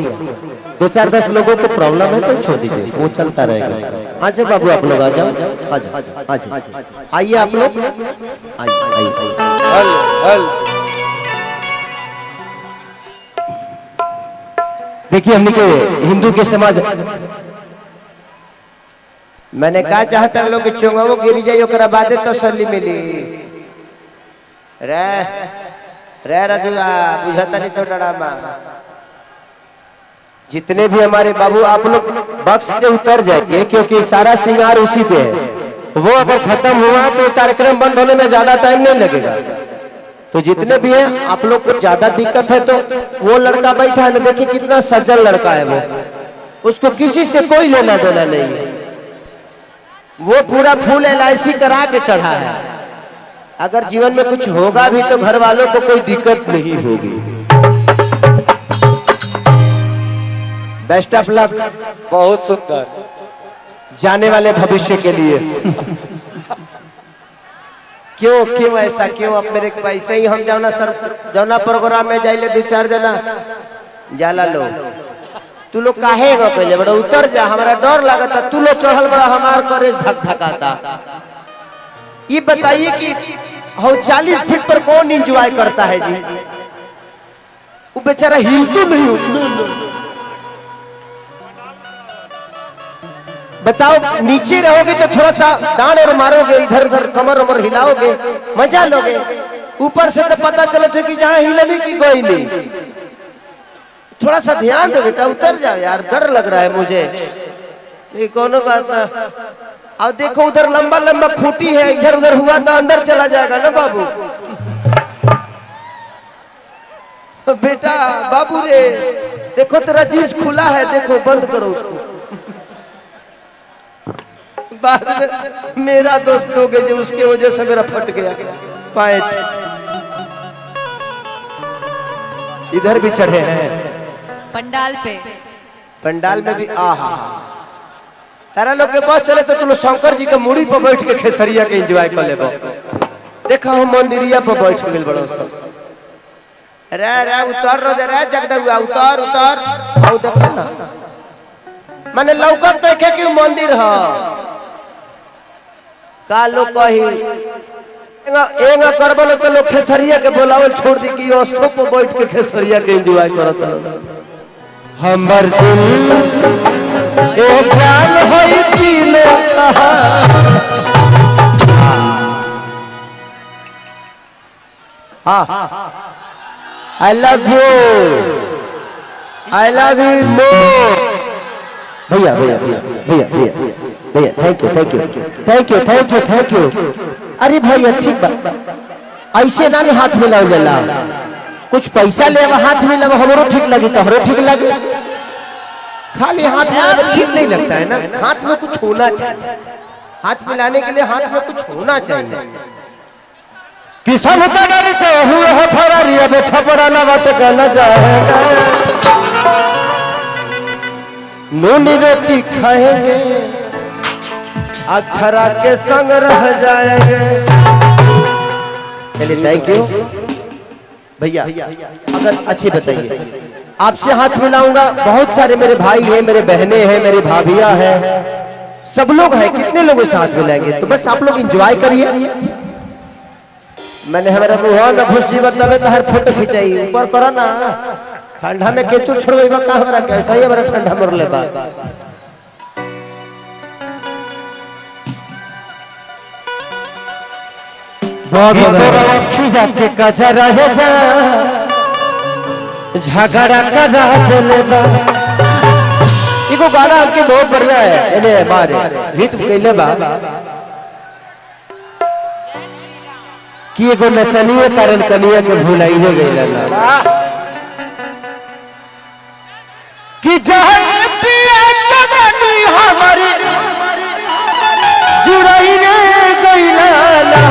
2-4-10 लोगों को प्रॉब्लम है तो छोड़ दीजिए, वो चलता रहेगा। आ जाओ बाबू, आप लोग आ जाओ, आ जाओ, आ जाओ, आइए आप लोग, आइए। देखिए हमने के हिंदू के समाज, मैंने कहा चाहता लोग कि चोंगो गिरी जाइए, ओकरा बादे तसल्ली मिली रे। रे रजुआ बुझाता नहीं तो डरामा। जितने भी हमारे बाबू आप लोग बक्स से उतर जाइए क्योंकि सारा श्रृंगार उसी पे है। वो अगर खत्म हुआ तो कार्यक्रम बंद होने में ज्यादा टाइम नहीं लगेगा। तो जितने भी हैं आप लोग को ज्यादा दिक्कत है तो वो लड़का बैठा है ना, देखिए कितना सज्जन लड़का है वो, उसको किसी से कोई लेना देना नहीं है। वो पूरा फुल LIC करा के चढ़ा है। अगर जीवन में कुछ होगा भी तो घर वालों को कोई दिक्कत नहीं होगी। Best of luck. बहुत सुंदर जाने वाले भविष्य के लिए। क्यों क्यों ऐसा क्यों? अब मेरे पैसे ही हम जाना सर जाना प्रोग्राम में जाइले 2-4 जना जाला लो। तू लोग काहे गो पहले बड़ा उतर जा, हमारा डर लगता। तू लोग चढ़ल बड़ा हमार करे धक धकाता। ये बताइए कि हो 40 फीट पर कौन एंजॉय करता है जी? वो बेचारा हिल तो नहीं। बताओ नीचे रहोगे तो थोड़ा सा डांड और मारोगे, इधर उधर कमर उमर हिलाओगे, मजा लोगे। ऊपर से तो पता चलो कि जहाँ हिलने की कोई नहीं। थोड़ा सा ध्यान दो बेटा, उतर जाओ यार, डर लग रहा है मुझे। ये कोनो बात ना। अब देखो उधर लंबा लंबा खूंटी है, इधर उधर हुआ तो अंदर चला जाएगा ना बाबू। बेटा बाबू रे देखो तेरा जींस खुला है, देखो बंद करो उसको। बाद में मेरा दोस्त दोगे जो उसके वजह से मेरा फट गया पैंट। इधर भी चढ़े हैं पंडाल पे। पंडाल में भी आहा। तारा लोग के बस चले तो तुम शंकर जी के मूड़ी पर बैठ के खेसरिया के एंजॉय कर लेबो। देखा हम मंदिरिया पर बैठ गेल बड़ो सब। रे उतर रो रे जगदुआ उतर उतर। आओ देखो ना माने लौकत देखे कि मंदिर है का लोग कही एंगा करबल तो लोग खेसरिया के बोलावल छोड़ दी कि अस्थो पर बैठ के खेसरिया के एंजॉय करता। हमर दिल एक जान होई दिल कहा आई लव यू मोर। भैया भैया भैया भैया भैया भैया thank you thank you thank you thank you thank you. अरे भैया ठीक बा, ऐसे ना हाथ मिलाओ लेला। कुछ पैसा ले हाथ मिलाओ, हमरो ठीक लगी तोहरो ठीक लगे। खाली हाथ मिलाना ठीक नहीं लगता है ना, हाथ में कुछ होना चाहिए। हाथ मिलाने के लिए हाथ में कुछ होना चाहिए। कि सब कदर से हुए हो फरारी अब छपरा ना बात कहना चाहेगा। नूनी रोटी खाएंगे अक्षरा के संग रह जाएंगे। चलिए थैंक यू भैया। अगर अच्छी बताइए आपसे हाथ मिलाऊंगा। बहुत सारे मेरे भाई हैं, मेरे बहनें हैं, मेरी भाभियां हैं, सब लोग हैं। कितने लोगों से हाथ मिलाएंगे? तो बस आप लोग एंजॉय करिए। मैंने हमारा मुहा न खुशी बतावे तो हर फोटो खिंचाई ऊपर करो ना। ठंडा में केचुर छोड़ेगा का हमरा कैसा ही हमारा ठंडा मर ले बा। जाके कचरा झगड़ा करा देले बा। एगो गाना आपके बहुत बढ़िया है, एने मारे हिट कइले बा कि एगो नचनिए कारण कनिया के भुलाइए गइला ना। कि जहर पिया जवानी हमारी जुड़ाई रे गइला ना।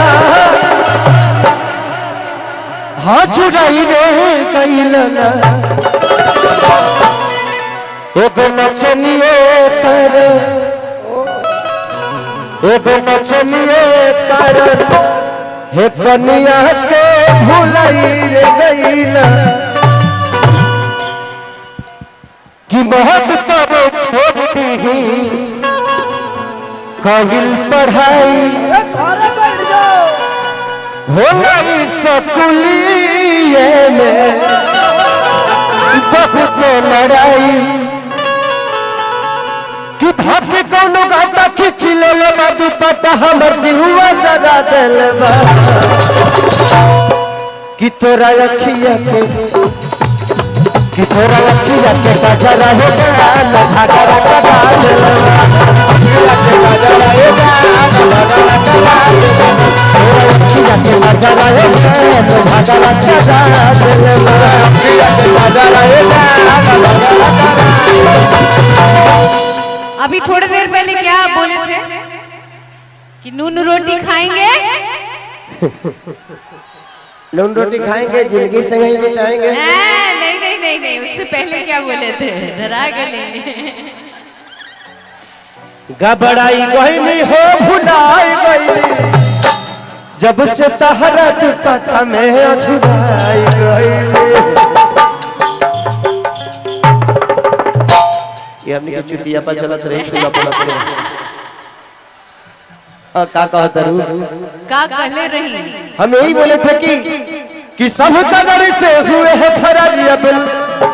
हाँ जुड़ाई रे गइला ना। एगो नचनिए कारण हे कनिया के भुलाई रे गइला। कि बहुत करो छोटी ही कहिल पढ़ाई होला स्कूलिए में बहुत लड़ाई। कि भाग कौनो गाता खींच ले बा दुपट्टा हमर जिहुआ जगा देले बा। कि तोरा अखिया के गजरा हो गया न झगड़ा कटा देलवा अखिया के गजरा हो गया न झगड़ा कटा देलवा अखिया के गजरा हो गया न झगड़ा कटा देलवा अखिया के गजरा हो गया न झगड़ा कटा देलवा। अभी थोड़ी देर पहले क्या बोले थे कि नून रोटी खाएंगे, नून रोटी खाएंगे, जिंदगी संग ही बिताएंगे। नहीं नहीं नहीं नहीं, उससे पहले क्या बोले थे, डरा गए। घबराई गईली हो भुलाई गईली जब से तहरा दुपट्टा में अछुराई गईली। ये हमने की चुतिया पर चलत रही पूरा पलट रही। का कहत रू का कहले रही? हम यही बोले थे कि सब कदर से हुए है फरारी अब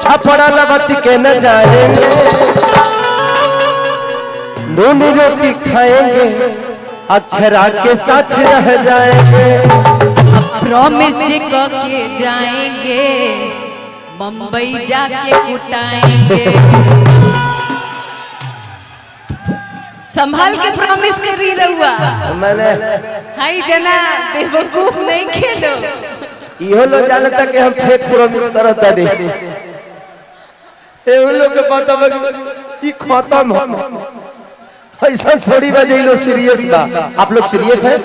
छपड़ा लबट के न जाएंगे नून रोटी खाएंगे अक्षरा के साथ रह जाएंगे। अब प्रॉमिस करके जाएंगे बम्बई जाके कुटाएंगे। संभाल के प्रॉमिस कर रही रहुआ। मैंने हाई जना बेवकूफ नहीं खेलो। इहो लोग जानता कि हम फेक प्रॉमिस करता नहीं। ए उन लोग के पता बा कि खत्म हो ऐसा थोड़ी बजे लो सीरियस बा। आप लोग सीरियस हैं?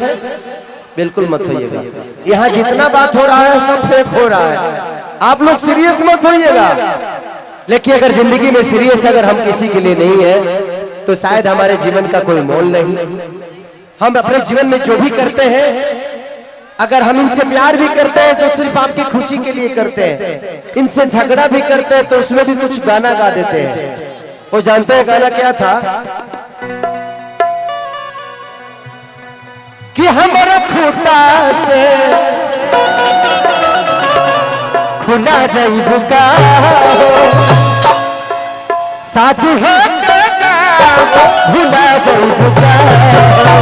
बिल्कुल मत होइएगा। यहाँ जितना बात हो रहा है सब फेक हो रहा है। आप लोग सीरियस मत होइएगा। लेकिन अगर जिंदगी में सीरियस अगर हम किसी के लिए नहीं है तो शायद हमारे जीवन का कोई मोल नहीं। हम अपने जीवन में जो भी करते हैं अगर हम इनसे प्यार भी करते हैं तो सिर्फ आपकी खुशी के लिए करते हैं। इनसे झगड़ा भी करते हैं तो उसमें भी कुछ गाना गा देते हैं। वो जानते हैं गाना क्या था कि हमारा खूंटा से खुला जाई बुका साथी हो भुला जाई बुका साथी हो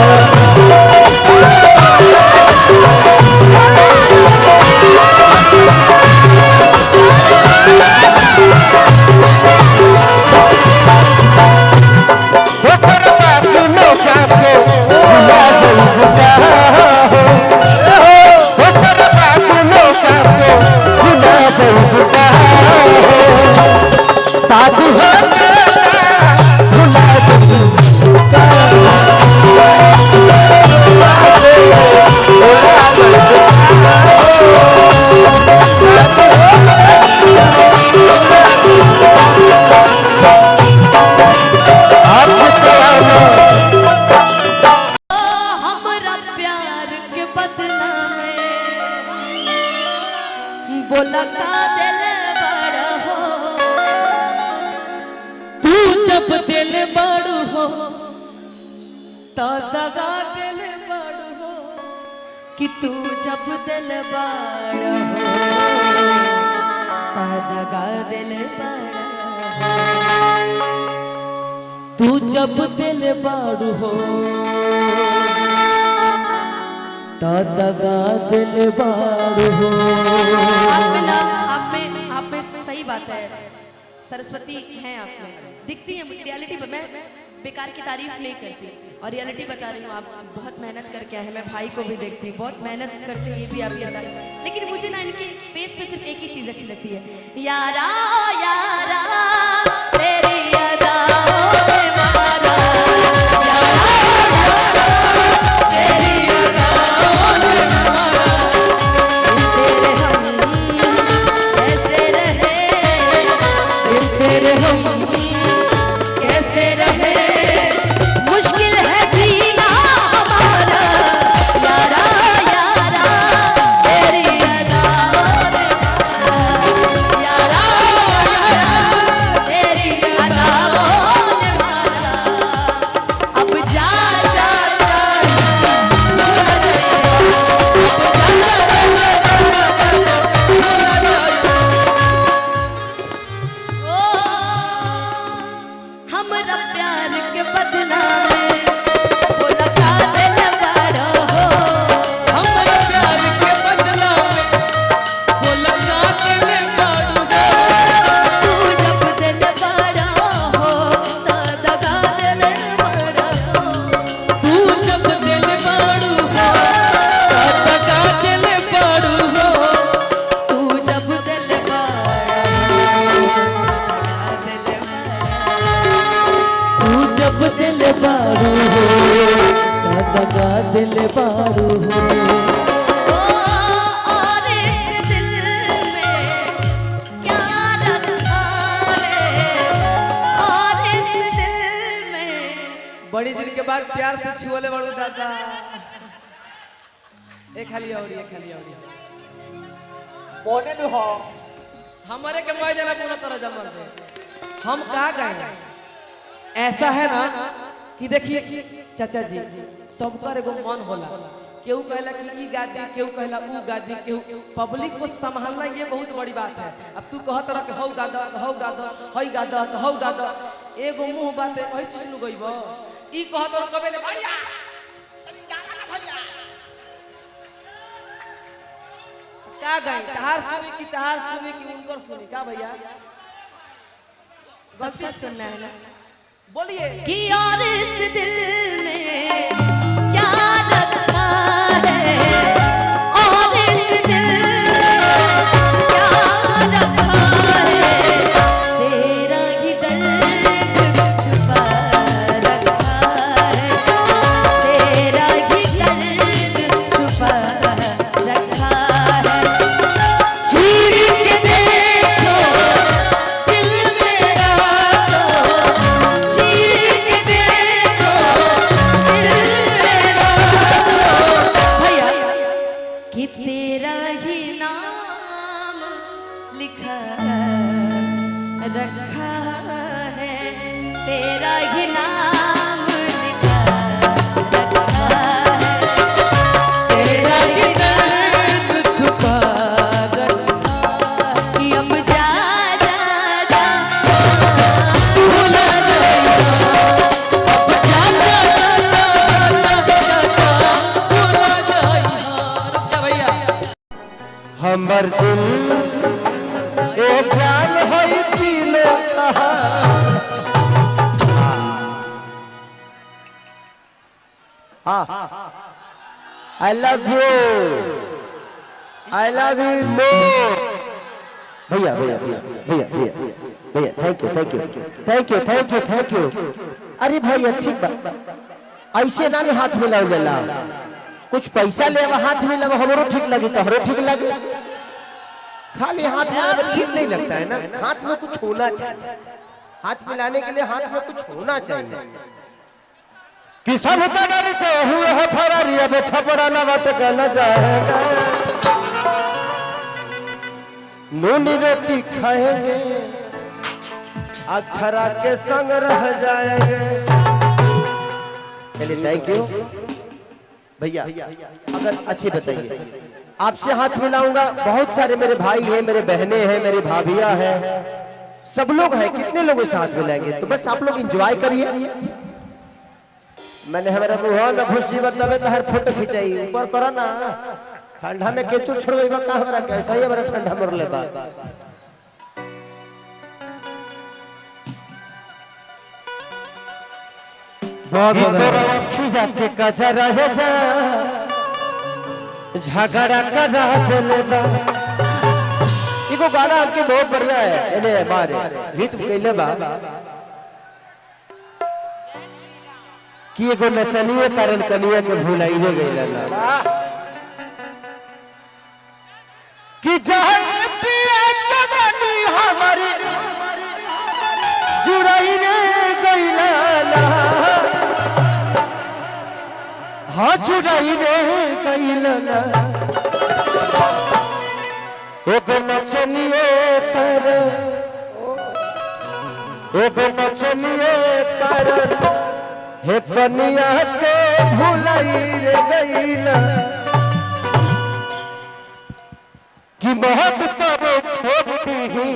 बोला का दिल बड़ा हो तू जब दिल बड़ हो तो दगा दिल बड़ हो कि तू जब दिल बड़ हो तो दगा दिल बड़ हो तू जब दिल बड़ हो तो दगा दिल बड़ हो। आप में सही बात है, सरस्वती हैं आप में, दिखती है रियलिटी। मैं बेकार की तारीफ नहीं करती और रियलिटी बता रही हूँ। आप बहुत मेहनत करके आए हैं। मैं भाई को भी देखती हूँ, बहुत मेहनत करते हैं ये भी आपके साथ। लेकिन मुझे ना इनके फेस पे सिर्फ एक ही चीज अच्छी लगती है, यारा यारा तेरी अदाओं ने मारा, तेरी अदाओं ने मारा, तेरे हम कैसे रहे, मुश्किल है जीना हमारा, यारा यारा तेरी अदाओं ने मारा, यारा यारा और इस दिल में क्या रखा है, और इस दिल में। बड़ी दिन के बाद प्यार से छुअले बड़ू दादा। एक खाली और मोने नु हो हमारे के मैं जना पूरा तरह जमल दे। हम का गए ऐसा है ना कि देखिए चाचा जी सबकर एगो मन होला। केहू कहला कि ई गादी, केहू कहला ऊ गादी, केहू पब्लिक को संभालना ये बहुत बड़ी बात है। अब तू कहत रह के हौ गादा हौ गादा हई गादा हौ गादा एगो मुंह बात है कहि छिनु गइबो। ई कहत रह कबेले भैया तनी गाना ना भैया का गई तहार सुनी कि तहार सुनी कि उनकर सुनी का भैया सबका सुनना है ना। बोलिए कि और इस दिल में क्या रखा है, और इस दिल में क्या रखा है, तेरा ही दर्द छुपा रखा है, तेरा ही दर्द छुपा रखा है। चीर के देखो दिल मेरा, चीर के देखो दिल मेरा, भैया कि तेरा ही नाम लिखा रखा है, तेरा ही नाम लिखा रखा है, तेरा ही दर्द छुपा कि अब जा जा जा भूला हमर दिल एक जान होई दिल कहा आई लव यू मोर। भैया भैया भैया भैया भैया भैया थैंक यू। अरे भैया ठीक बा ऐसे ना हाथ मिलाओ जाला कुछ पैसा ले हाथ में लगा हमरो ठीक लगी तोहरो ठीक लगे। खाली हाथ में ठीक नहीं लगता है ना, हाथ में कुछ होना चाहिए। हाथ मिलाने के लिए हाथ में कुछ होना चाहिए। कि सब कदर से हुए है फरारी अब छपरा ना बात कहना चाहेगा। नूनी रोटी खाएंगे अक्षरा के संग रह जाएंगे। चलिए थैंक यू भैया। अगर अच्छी बताइए आपसे हाथ मिलाऊंगा, बहुत सारे मेरे भाई हैं, मेरे बहनें हैं, मेरी भाभियां हैं, सब लोग हैं, कितने लोगों से हाथ मिलाएंगे। तो बस आप लोग एंजॉय करिए। मैंने हमारा मुँह न खुशी बतावे तो हर फोटो खिंचाई ऊपर करा ना। ठंडा में केचुर छोड़वे का हमारा कैसा ही हमारा ठंडा मर लेता। जाके कचरा जा झगड़ा करा देलेबा। इको गाना आपके बहुत बढ़िया है, एने मारे हिट कइले बा कि एगो नचनिए कारण कनिया के भुलाइले गइला ना कि जाए पिया जवानी हमारी जुड़ाइले गइला ना। हाँ जुड़ाइले गइला ना। एगो नचनिए कारण हे कनिया के भुलाइले गइला कि बहुत कबो छोटी ही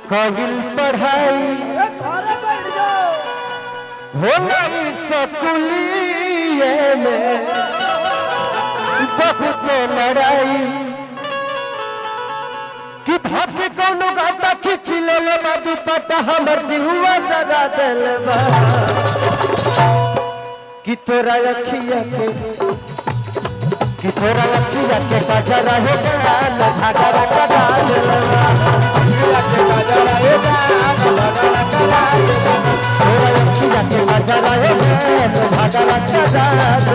कहिल पढ़ाई होला स्कूलिए में बहुत लड़ाई कि भाग कौनो गाता खींच ले बा दुपट्टा हमर जिहुआ जगा देल बा कि तोरा अखिया के कि थोड़ा अखिया के काजा रहेगा न झगड़ा का डाल अखिया के काजा रहेगा न झगड़ा का डाल थोड़ा अखिया के काजा रहेगा न झगड़ा का डाल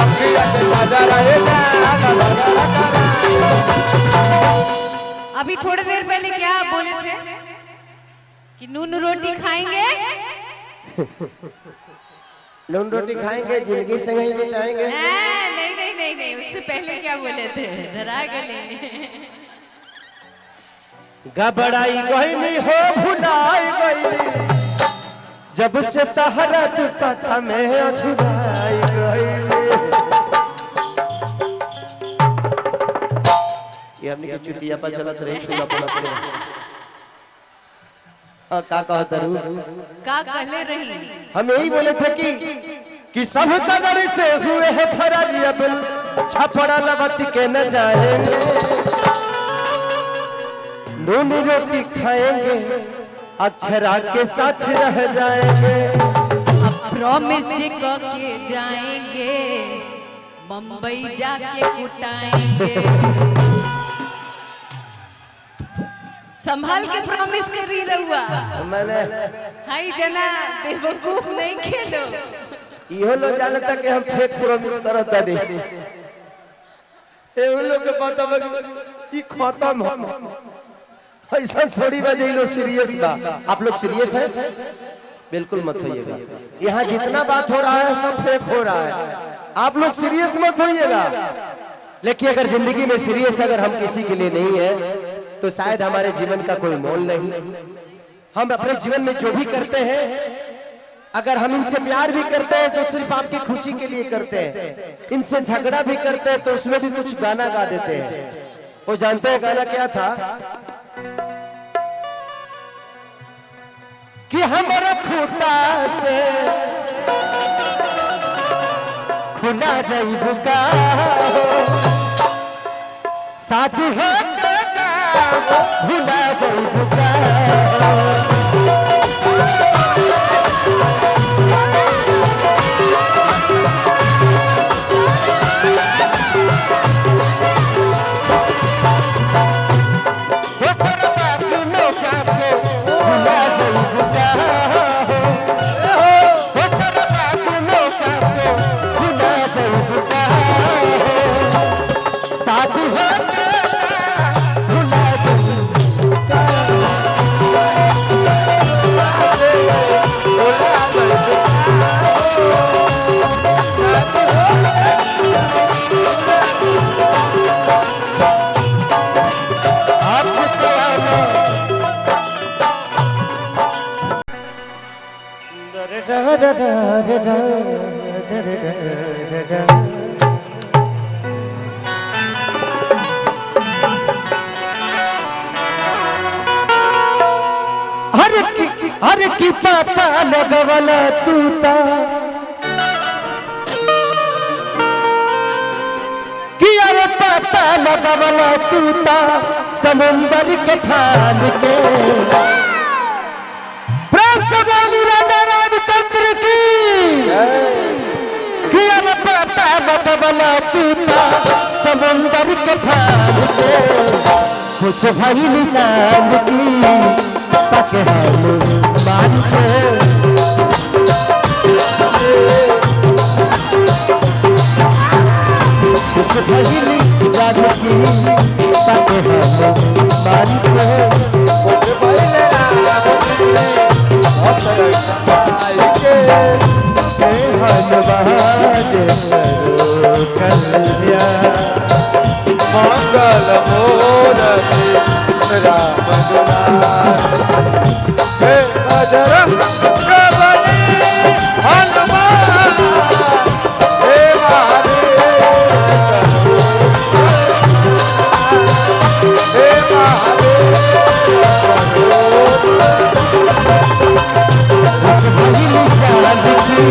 अखिया के काजा रहेगा न झगड़ा का डाल। अभी थोड़ी देर पहले क्या बोले थे कि नून रोटी खाएंगे, नून रोटी खाएंगे, जिंदगी संग ही बिताएंगे। नहीं नहीं नहीं नहीं, उससे पहले क्या बोले थे, डरा गए। घबराई गईली हो भुलाई गईली जब से तहरा दुपट्टा में अछुराई गईली। ये हमने के चुतिया पर चलत रही पूरा पलट रही। का कहत रू का कहले रही, हम यही बोले थे कि सब कदर से हुए हैं फरारी अब छपड़ा लबट के न जाएंगे, नून रोटी खाएंगे अक्षरा के साथ रह जाएंगे। अब प्रॉमिस के जाएंगे बम्बई जाके कुटाएंगे। संभाल के प्रॉमिस कर रही रहुआ, मैंने हाई जना बेवकूफ नहीं खेलो। इहो लोग जानता कि हम फेक प्रॉमिस करत बानी, ए उन लोग के पता बा कि खत्म हो ऐसा थोड़ी बजे इन लोग सीरियस बा। आप लोग सीरियस हैं? बिल्कुल मत होइएगा, यहाँ जितना बात हो रहा है सब फेक हो रहा है, आप लोग सीरियस मत होइएगा। लेकिन अगर जिंदगी में सीरियस अगर हम किसी के लिए नहीं है तो शायद हमारे जीवन का कोई मोल नहीं। हम अपने जीवन में जो भी करते हैं, अगर हम इनसे प्यार भी करते हैं तो सिर्फ आपकी खुशी के लिए करते हैं, इनसे झगड़ा भी करते हैं तो उसमें भी कुछ गाना गा देते हैं। वो जानते हैं गाना क्या था कि हमारा खूटा से खुला जाई बुका साथी हो भुला जाई बुका हर की पता लगवला तूता कि अरे पता लगवला तूता समुंदर के ठान के प्रेम से बोली राधा रामचंद्र की कि अरे पता लगवला तूता समुंदर के ठान के खुश भइली नाम की तक हम मान के खुश भइली जान की तक हम मान के खुश भइले राम बहुत रंगाई के धन्यवाद करो कल्याण मंगल मूर्ति राम दुलार हे अजरंग बली हनुमान हे महादेव हे महादेव खुश भइली जान की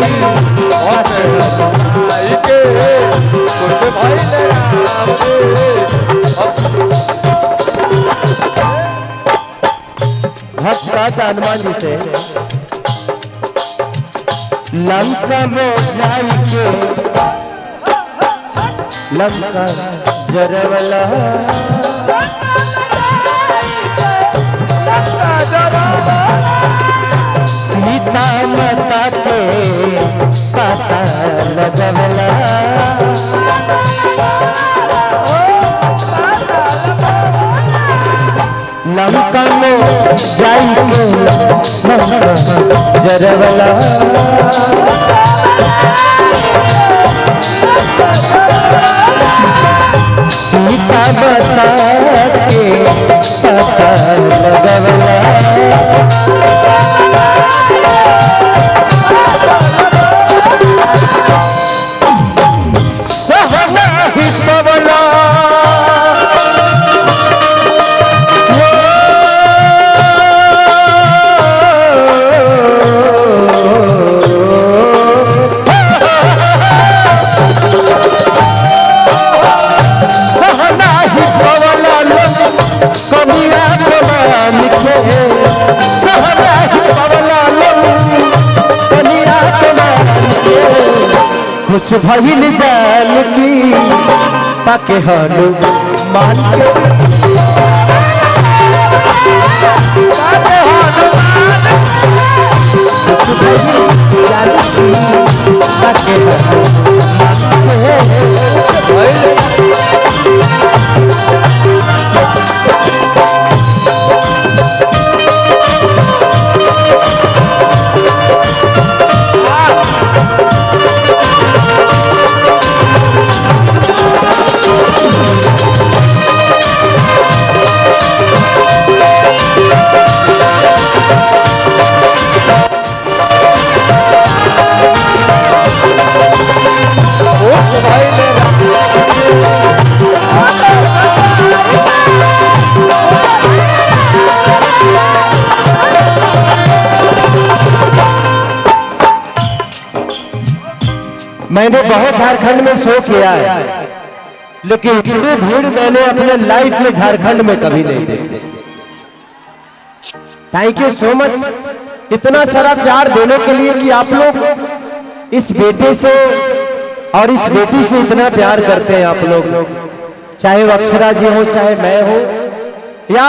खुश भइले राम भक्त हनुमान जी से लंका में जाई के लंका जरवला सीता माता के पता लगवला लंका में जाई के लंका जरवला सीता बता के पता लगवला सहना ही पवना खुश भइल जान की पाके हनु मान के खुश भइल जान की पाके हनु मैंने बहुत झारखंड में शो किया है, लेकिन इतनी भीड़ मैंने अपने लाइफ में झारखंड में कभी नहीं देखी। थैंक यू सो मच इतना सारा प्यार देने के लिए कि आप लोग इस बेटे से और इस बेटी से इतना प्यार करते हैं आप लोग, चाहे वो अक्षरा जी हो, चाहे मैं हो, या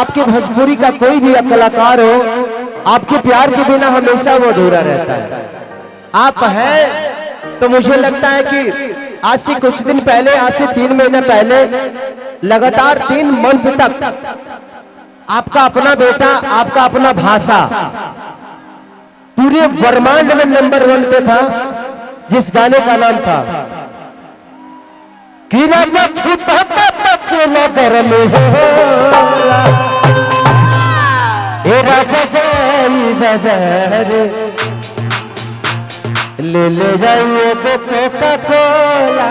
आपके भोजपुरी का कोई भी कलाकार हो, आपके प्यार के बिना हमेशा वो अधूरा रहता है। आप हैं तो मुझे लगता है कि आज से कुछ दिन पहले, आज से 3 महीने पहले लगातार 3 मंथ तक आपका अपना बेटा, आपका अपना भाषा पूरे ब्रह्मांड में नंबर 1 पे था, जिस गाने का नाम था कि राजा छुपा नगर में होला, ए राजा जाई बाजार ले जाइए कोका कोला।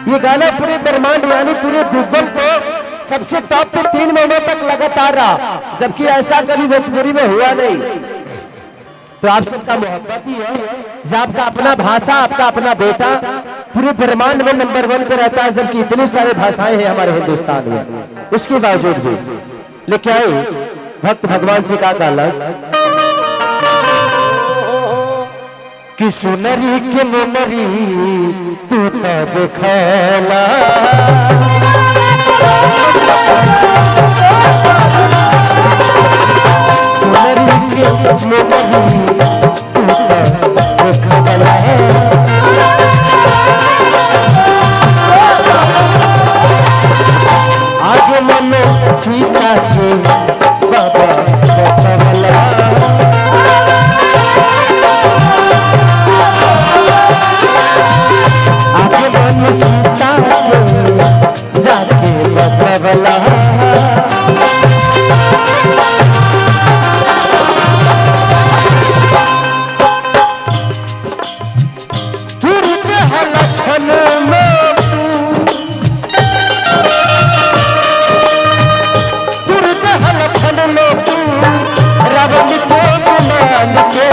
ये गाना पूरे ब्रह्मांड यानी पूरे गूगल को सबसे टॉप पे 3 महीने तक लगातार रहा, जबकि ऐसा कभी भोजपुरी में हुआ नहीं। तो आप सबका मोहब्बत ही है, जब आपका अपना भाषा, आपका अपना बेटा पूरे ब्रह्मांड में नंबर 1 पे रहता है, जबकि इतनी सारी भाषाएं हैं हमारे हिंदुस्तान में, उसके बावजूद भी लेके आए भक्त भगवान से का गालस कि सुनरी के मुनरी तू तो दिखला, सुनरी के मुनरी तू तो दिखला, आगे मन सीता के बाबा बतवला, आगे मन सीता के जाके बतवला, तुरते हलछन में तुरते हलछन में रावण को मान के,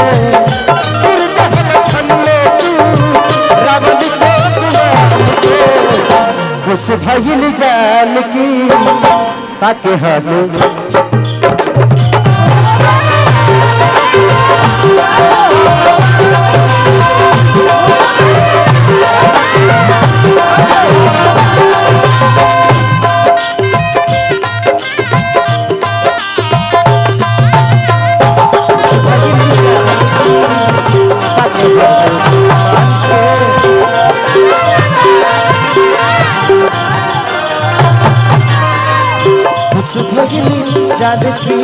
तुरते हलछन में रावण को मान के, खुश भइल जान की ताके हनु भगिनी जानकी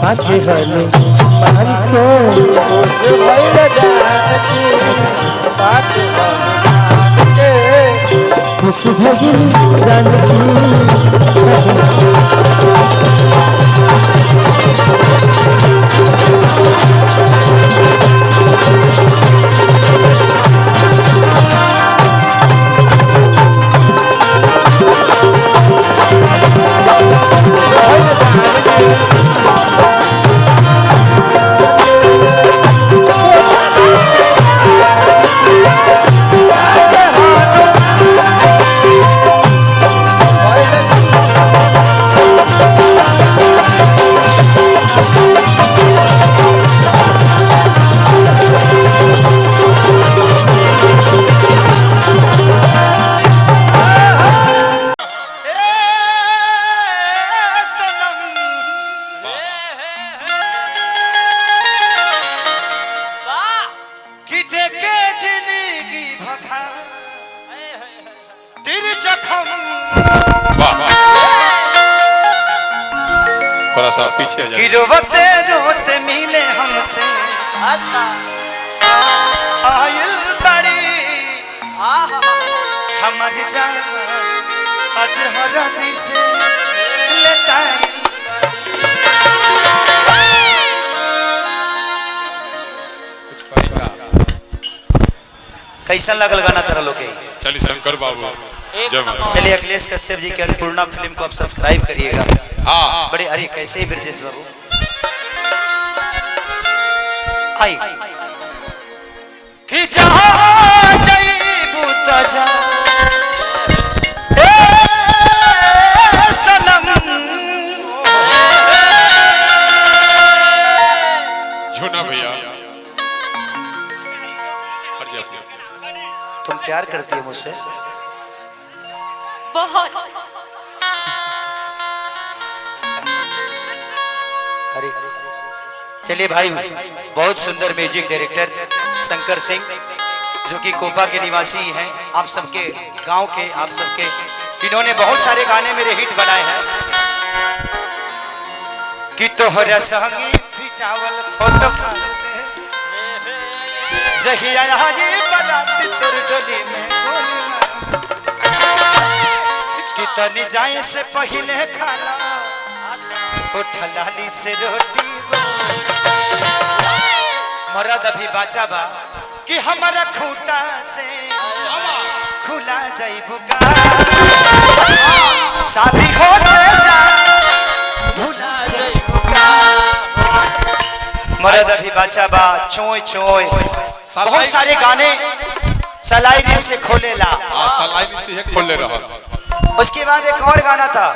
आके हलो मान के खुश भगिनी जानकी थोड़ा सा पीछे जा। रोते रोते मिले हमसे अच्छा आयल बड़ी हमारी जान आज हरदी से लेटाई। कैसा लगल गाना तेरा लोग? चलिए शंकर बाबू चलिए अखिलेश कश्यप जी के अन्नपूर्णा फिल्म को आप सब्सक्राइब करिएगा। हाँ बड़े अरे कैसे ही ब्रजेश बाबू आई कि जहाँ जईबू त जा ए सनम झूना भैया हट जाती है। तुम प्यार करती है मुझसे? बहुत। अरे चलिए भाई, बहुत सुंदर म्यूजिक डायरेक्टर शंकर सिंह जो कि कोपा के निवासी हैं, आप सबके गांव के, आप सबके, इन्होंने बहुत सारे गाने मेरे हिट बनाए हैं। कि तोहरा संगी फिटावल फोटो फाड़ दे जहिया ये बारात तोर डोली में गोली मार कि तनी जाए से पहले खाना उठलाली से रोटी मरद अभी बाचा बा कि हमारा खूंटा से खुला जाई बुका शादी होते जा भुला जाई बुका मरद अभी बाचा बा चोय चोय बहुत सारे गाने सलाई दिल से खोलेला सलाई से खोले रहा। उसके बाद एक और गाना था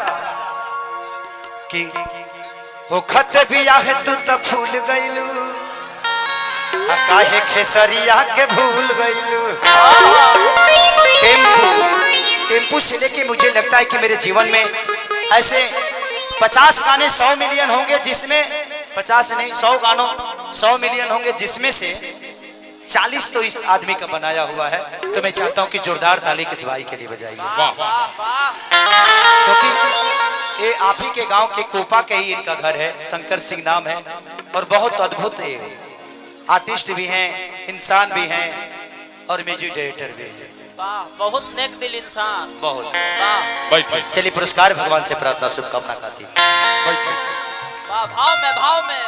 कि हो खत बिया है तू तो फूल गईलू काहे खेसरिया के भूल गईलू। टेम्पू से लेके मुझे लगता है कि मेरे जीवन में ऐसे 50 गाने 100 मिलियन होंगे, जिसमें 50 नहीं 100 गानों 100 मिलियन होंगे, जिसमें से 40 तो इस आदमी का बनाया हुआ है। तो मैं चाहता हूं कि जोरदार ताली किस भाई के लिए बजाइए, क्योंकि ये आप ही के गांव के कोपा के ही इनका घर है, शंकर सिंह नाम है, और बहुत अद्भुत आर्टिस्ट भी हैं, इंसान भी हैं, और म्यूजिक डायरेक्टर भी हैं। बहुत नेक दिल इंसान, बहुत। बैठ चलिए पुरस्कार भगवान से प्रार्थना शुभकामना खाती। भाव में भाव में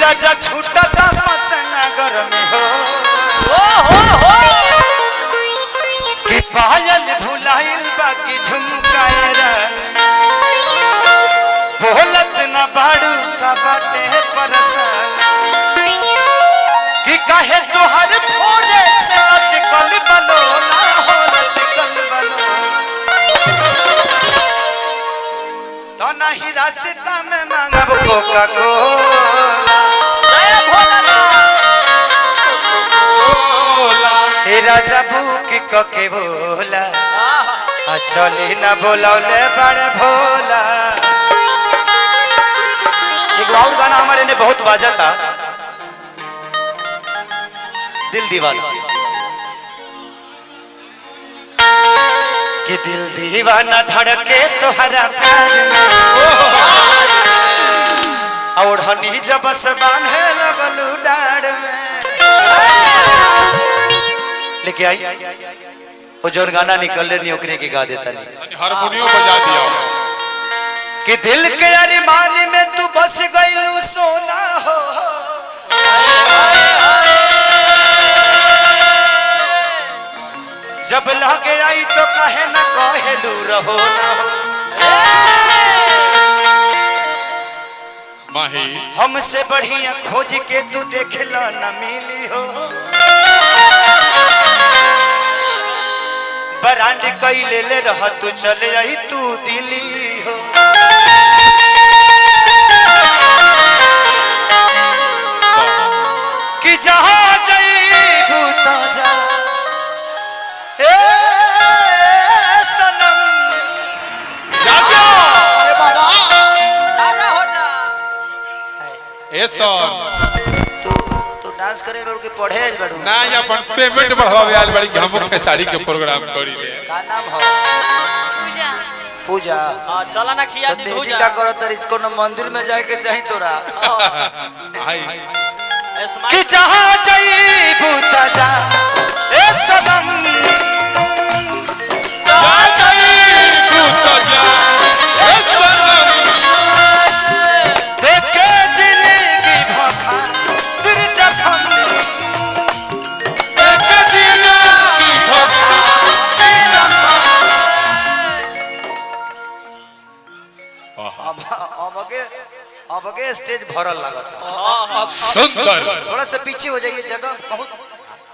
राजा छूटा मसनगर में हो कि पायल भुलाइल बाकी झुमकाए बोलत न बाड़ू का बाटे परसन कि कहे तोहर भोरे से अटकल बलोला हो अटकल बलोला तो नहीं रास्ता में मांगब कोका कोला हे राजा भूख के बोला चले न बोलौले बड़े भोला। एक और गाना हमारे ने बहुत बाजा था, दिल दीवाना। कि दिल दीवाना धड़के तोहरा प्यार में और हनी जब से बांधे लगलू डाड़ में। लेके आई वो जोन गाना निकल नहीं ओकरे के गा देता नहीं, हारमोनियम बजा दिया कि दिल के अरमान में तू बस गईलू सोना हो। जब लगे आई तो कहे न कहलू रहो ना हो। माही हमसे बढ़िया खोज के तू देखला न मिली हो। बरांड कई ले ले रहा तू चले आई तू दिल्ली हो। कि जहाँ जाइबू तो जा ए सनम। अरे बाबा राजा हो जा। ए सर तू डांस करे बड़ू के पढ़े आइल बड़ू ना या अपन पेमेंट बढ़ावे आइल बड़ी कि हम खेसारी के प्रोग्राम करी ले। का नाम हो? पूजा। पूजा। हां चला ना खिया दी पूजा। का करो तर इसको न मंदिर में जाए के चाही तोरा। हाय कि जहाँ जाइबू ता जा ए सनम। जा जाइबू ता जा ए सनम। देखे जिंदगी भखा तेरे जखम। देखे जिंदगी भखा तेरे जखम। अब आगे स्टेज भरल लगता। सुंदर। थोड़ा सा पीछे हो जाइए, जगह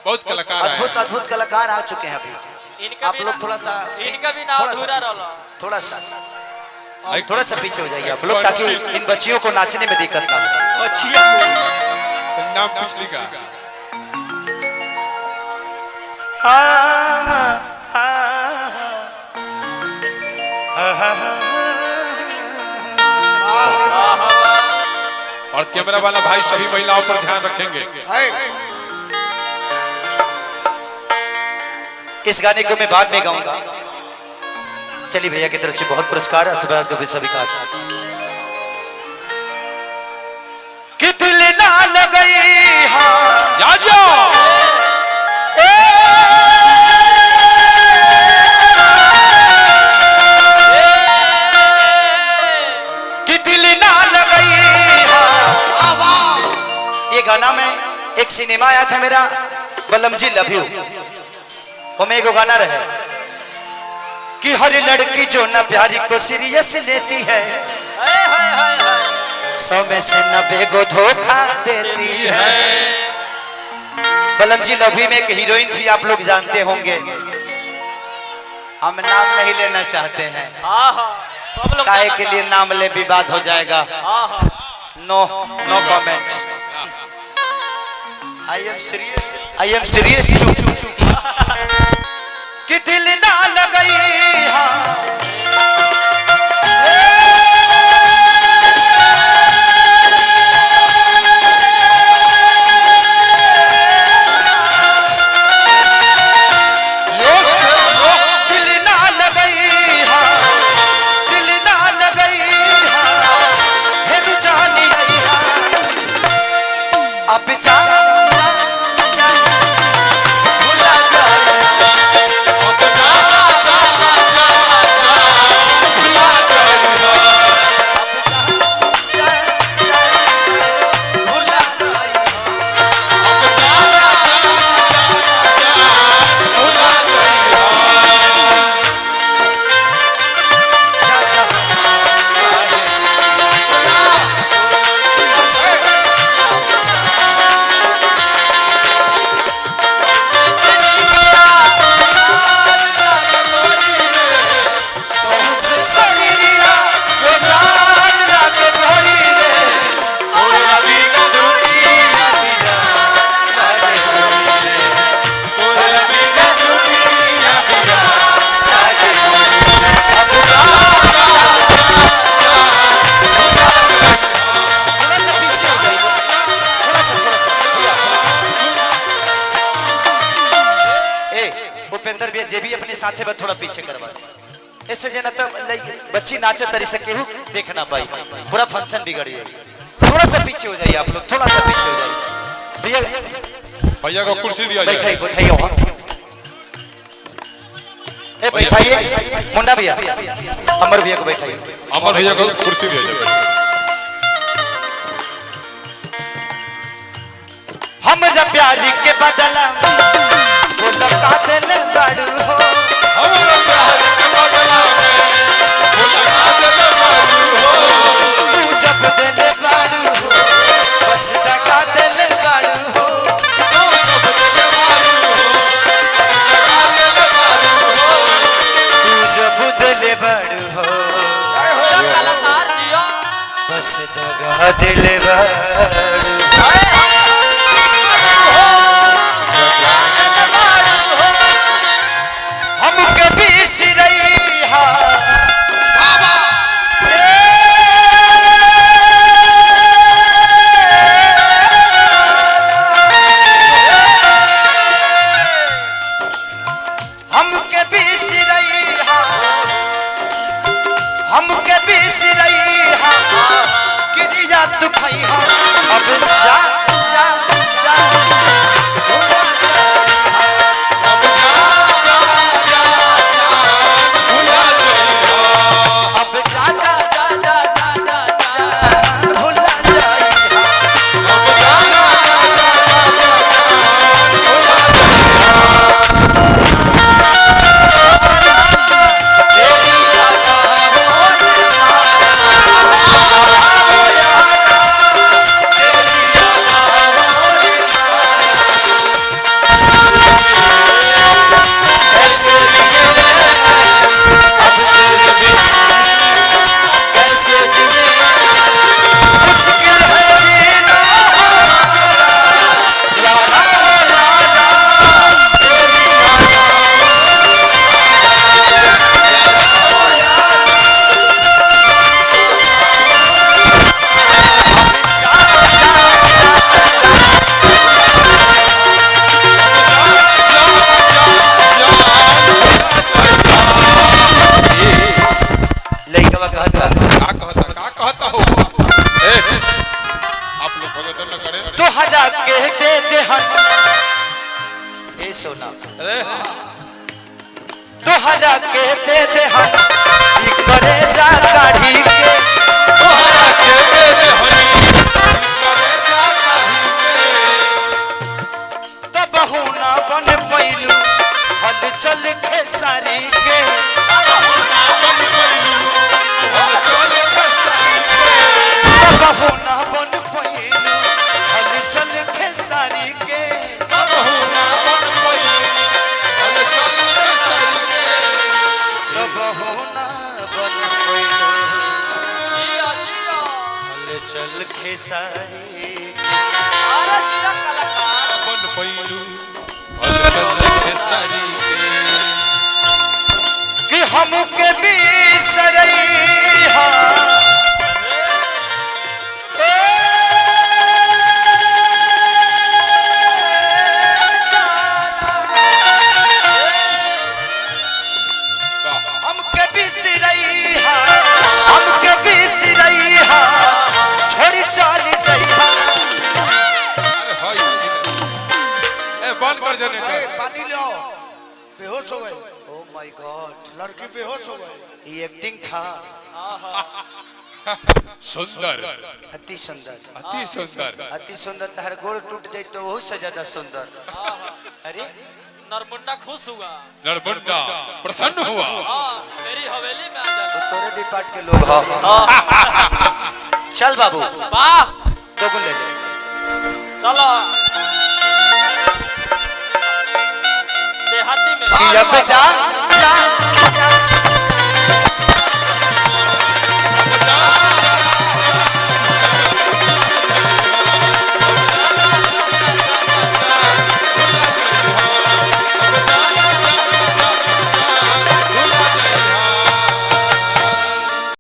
बहुत कलाकार आए। अद्भुत अद्भुत कलाकार आ चुके हैं अभी। आप लोग थोड़ा सा इनका भी नाम अधूरा रहला। थोड़ा सा पीछे हो जाइए आप लोग, ताकि इन बच्चियों को नाचने में दिक्कत ना हो। बच्चियों नाम पूछ ली का। और कैमरा वाला भाई सभी महिलाओं पर ध्यान रखेंगे। इस गाने को मैं बाद में गाऊंगा। चलिए भैया की तरफ से बहुत पुरस्कार असबराज को भी स्वीकार। कि दिल ना लगई हाँ जा जाओ। कि दिल ना लगई हाँ। ये गाना में एक सिनेमा आया था मेरा, बलम जी लव यू। वो में एक गाना रहे कि हर लड़की जो ना प्यारी को सीरियस लेती है 100 में से 90 को धोखा देती है। बलम जी लवी में एक हीरोइन थी, आप लोग जानते होंगे। हम नाम नहीं लेना चाहते हैं, सब लोग काहे के लिए नाम ले विवाद हो जाएगा। नो नो कमेंट। आई एम सीरियस कि दिल ना लगई हाँ। दिल ना लगई हाँ, दिल ना लगई हाँ, फिर जानी आई हाँ। अब भुला जा जे भी अपने साथे में थोड़ा पीछे करवा ऐसे जना तब बच्ची नाचे तरी से केहू देखना पाई पूरा फंक्शन बिगड़ जाए। थोड़ा सा पीछे हो जाइए आप लोग, थोड़ा सा पीछे हो जाइए। भैया को कुर्सी दिया जाए। बैठाइए बैठाइए वहाँ ए बैठाइए मुन्ना भैया, अमर भैया को बैठाइए। अमर भैया को कुर्सी दिया जाए। हमरा प्यारी के बदला वो लगा देले बाड़ू हो, हमारा प्यार के बदला में वो लगा देले बाड़ू हो। तू जब देले बाड़ू हो बस लगा देले बाड़ू हो, तू जब देले बाड़ू हो लगा देले बाड़ू हो। तू जब देले बाड़ू हो कलाकार जियो बस लगा देले बाड़ू। हम कभी सिरैया हम कभी सिरैया गिरिया तू खैहा अब जा जा जा तोहरा के दे दे हम ई करे जा काढ़ी के, तोहरा के दे दे हनी करे जा काढ़ी के। तब हूँ ना बन पैलू हल चल खेसारी के, तब हूँ ना बन पैलू हल चल खेसारी के। तब हूँ ना बन पैलू हल चल खेसारी के, तब हूँ ना बन पैलू हल चल खेसारी के। तब हूँ ना बन पैलू जियो जियो हल चल खेसारी अरे जियो कलाकार बन पैलू हल चल खेसारी के। कि हमके बिसरैहा हमके बिसरैहा हमके बिसरैहा छोड़ी चल जइहा। अरे हाय ए बंद कर जनरेटर। पानी लो, बेहोश हो गए। ओह माय गॉड, लड़की बेहोश हो गई। ये एक्टिंग था। सुंदर अति सुंदर अति सुंदर अति सुंदर। तहर गोड़ टूट जाए तो वही से ज्यादा सुंदर। अरे नरमुंडा खुश हुआ, नरमुंडा प्रसन्न हुआ। हाँ मेरी हवेली में आ जा। तो तोरे डिपार्ट के लोग हो। चल बाबू वाह दो गुण ले ले। चलो देहाती में अब जा जा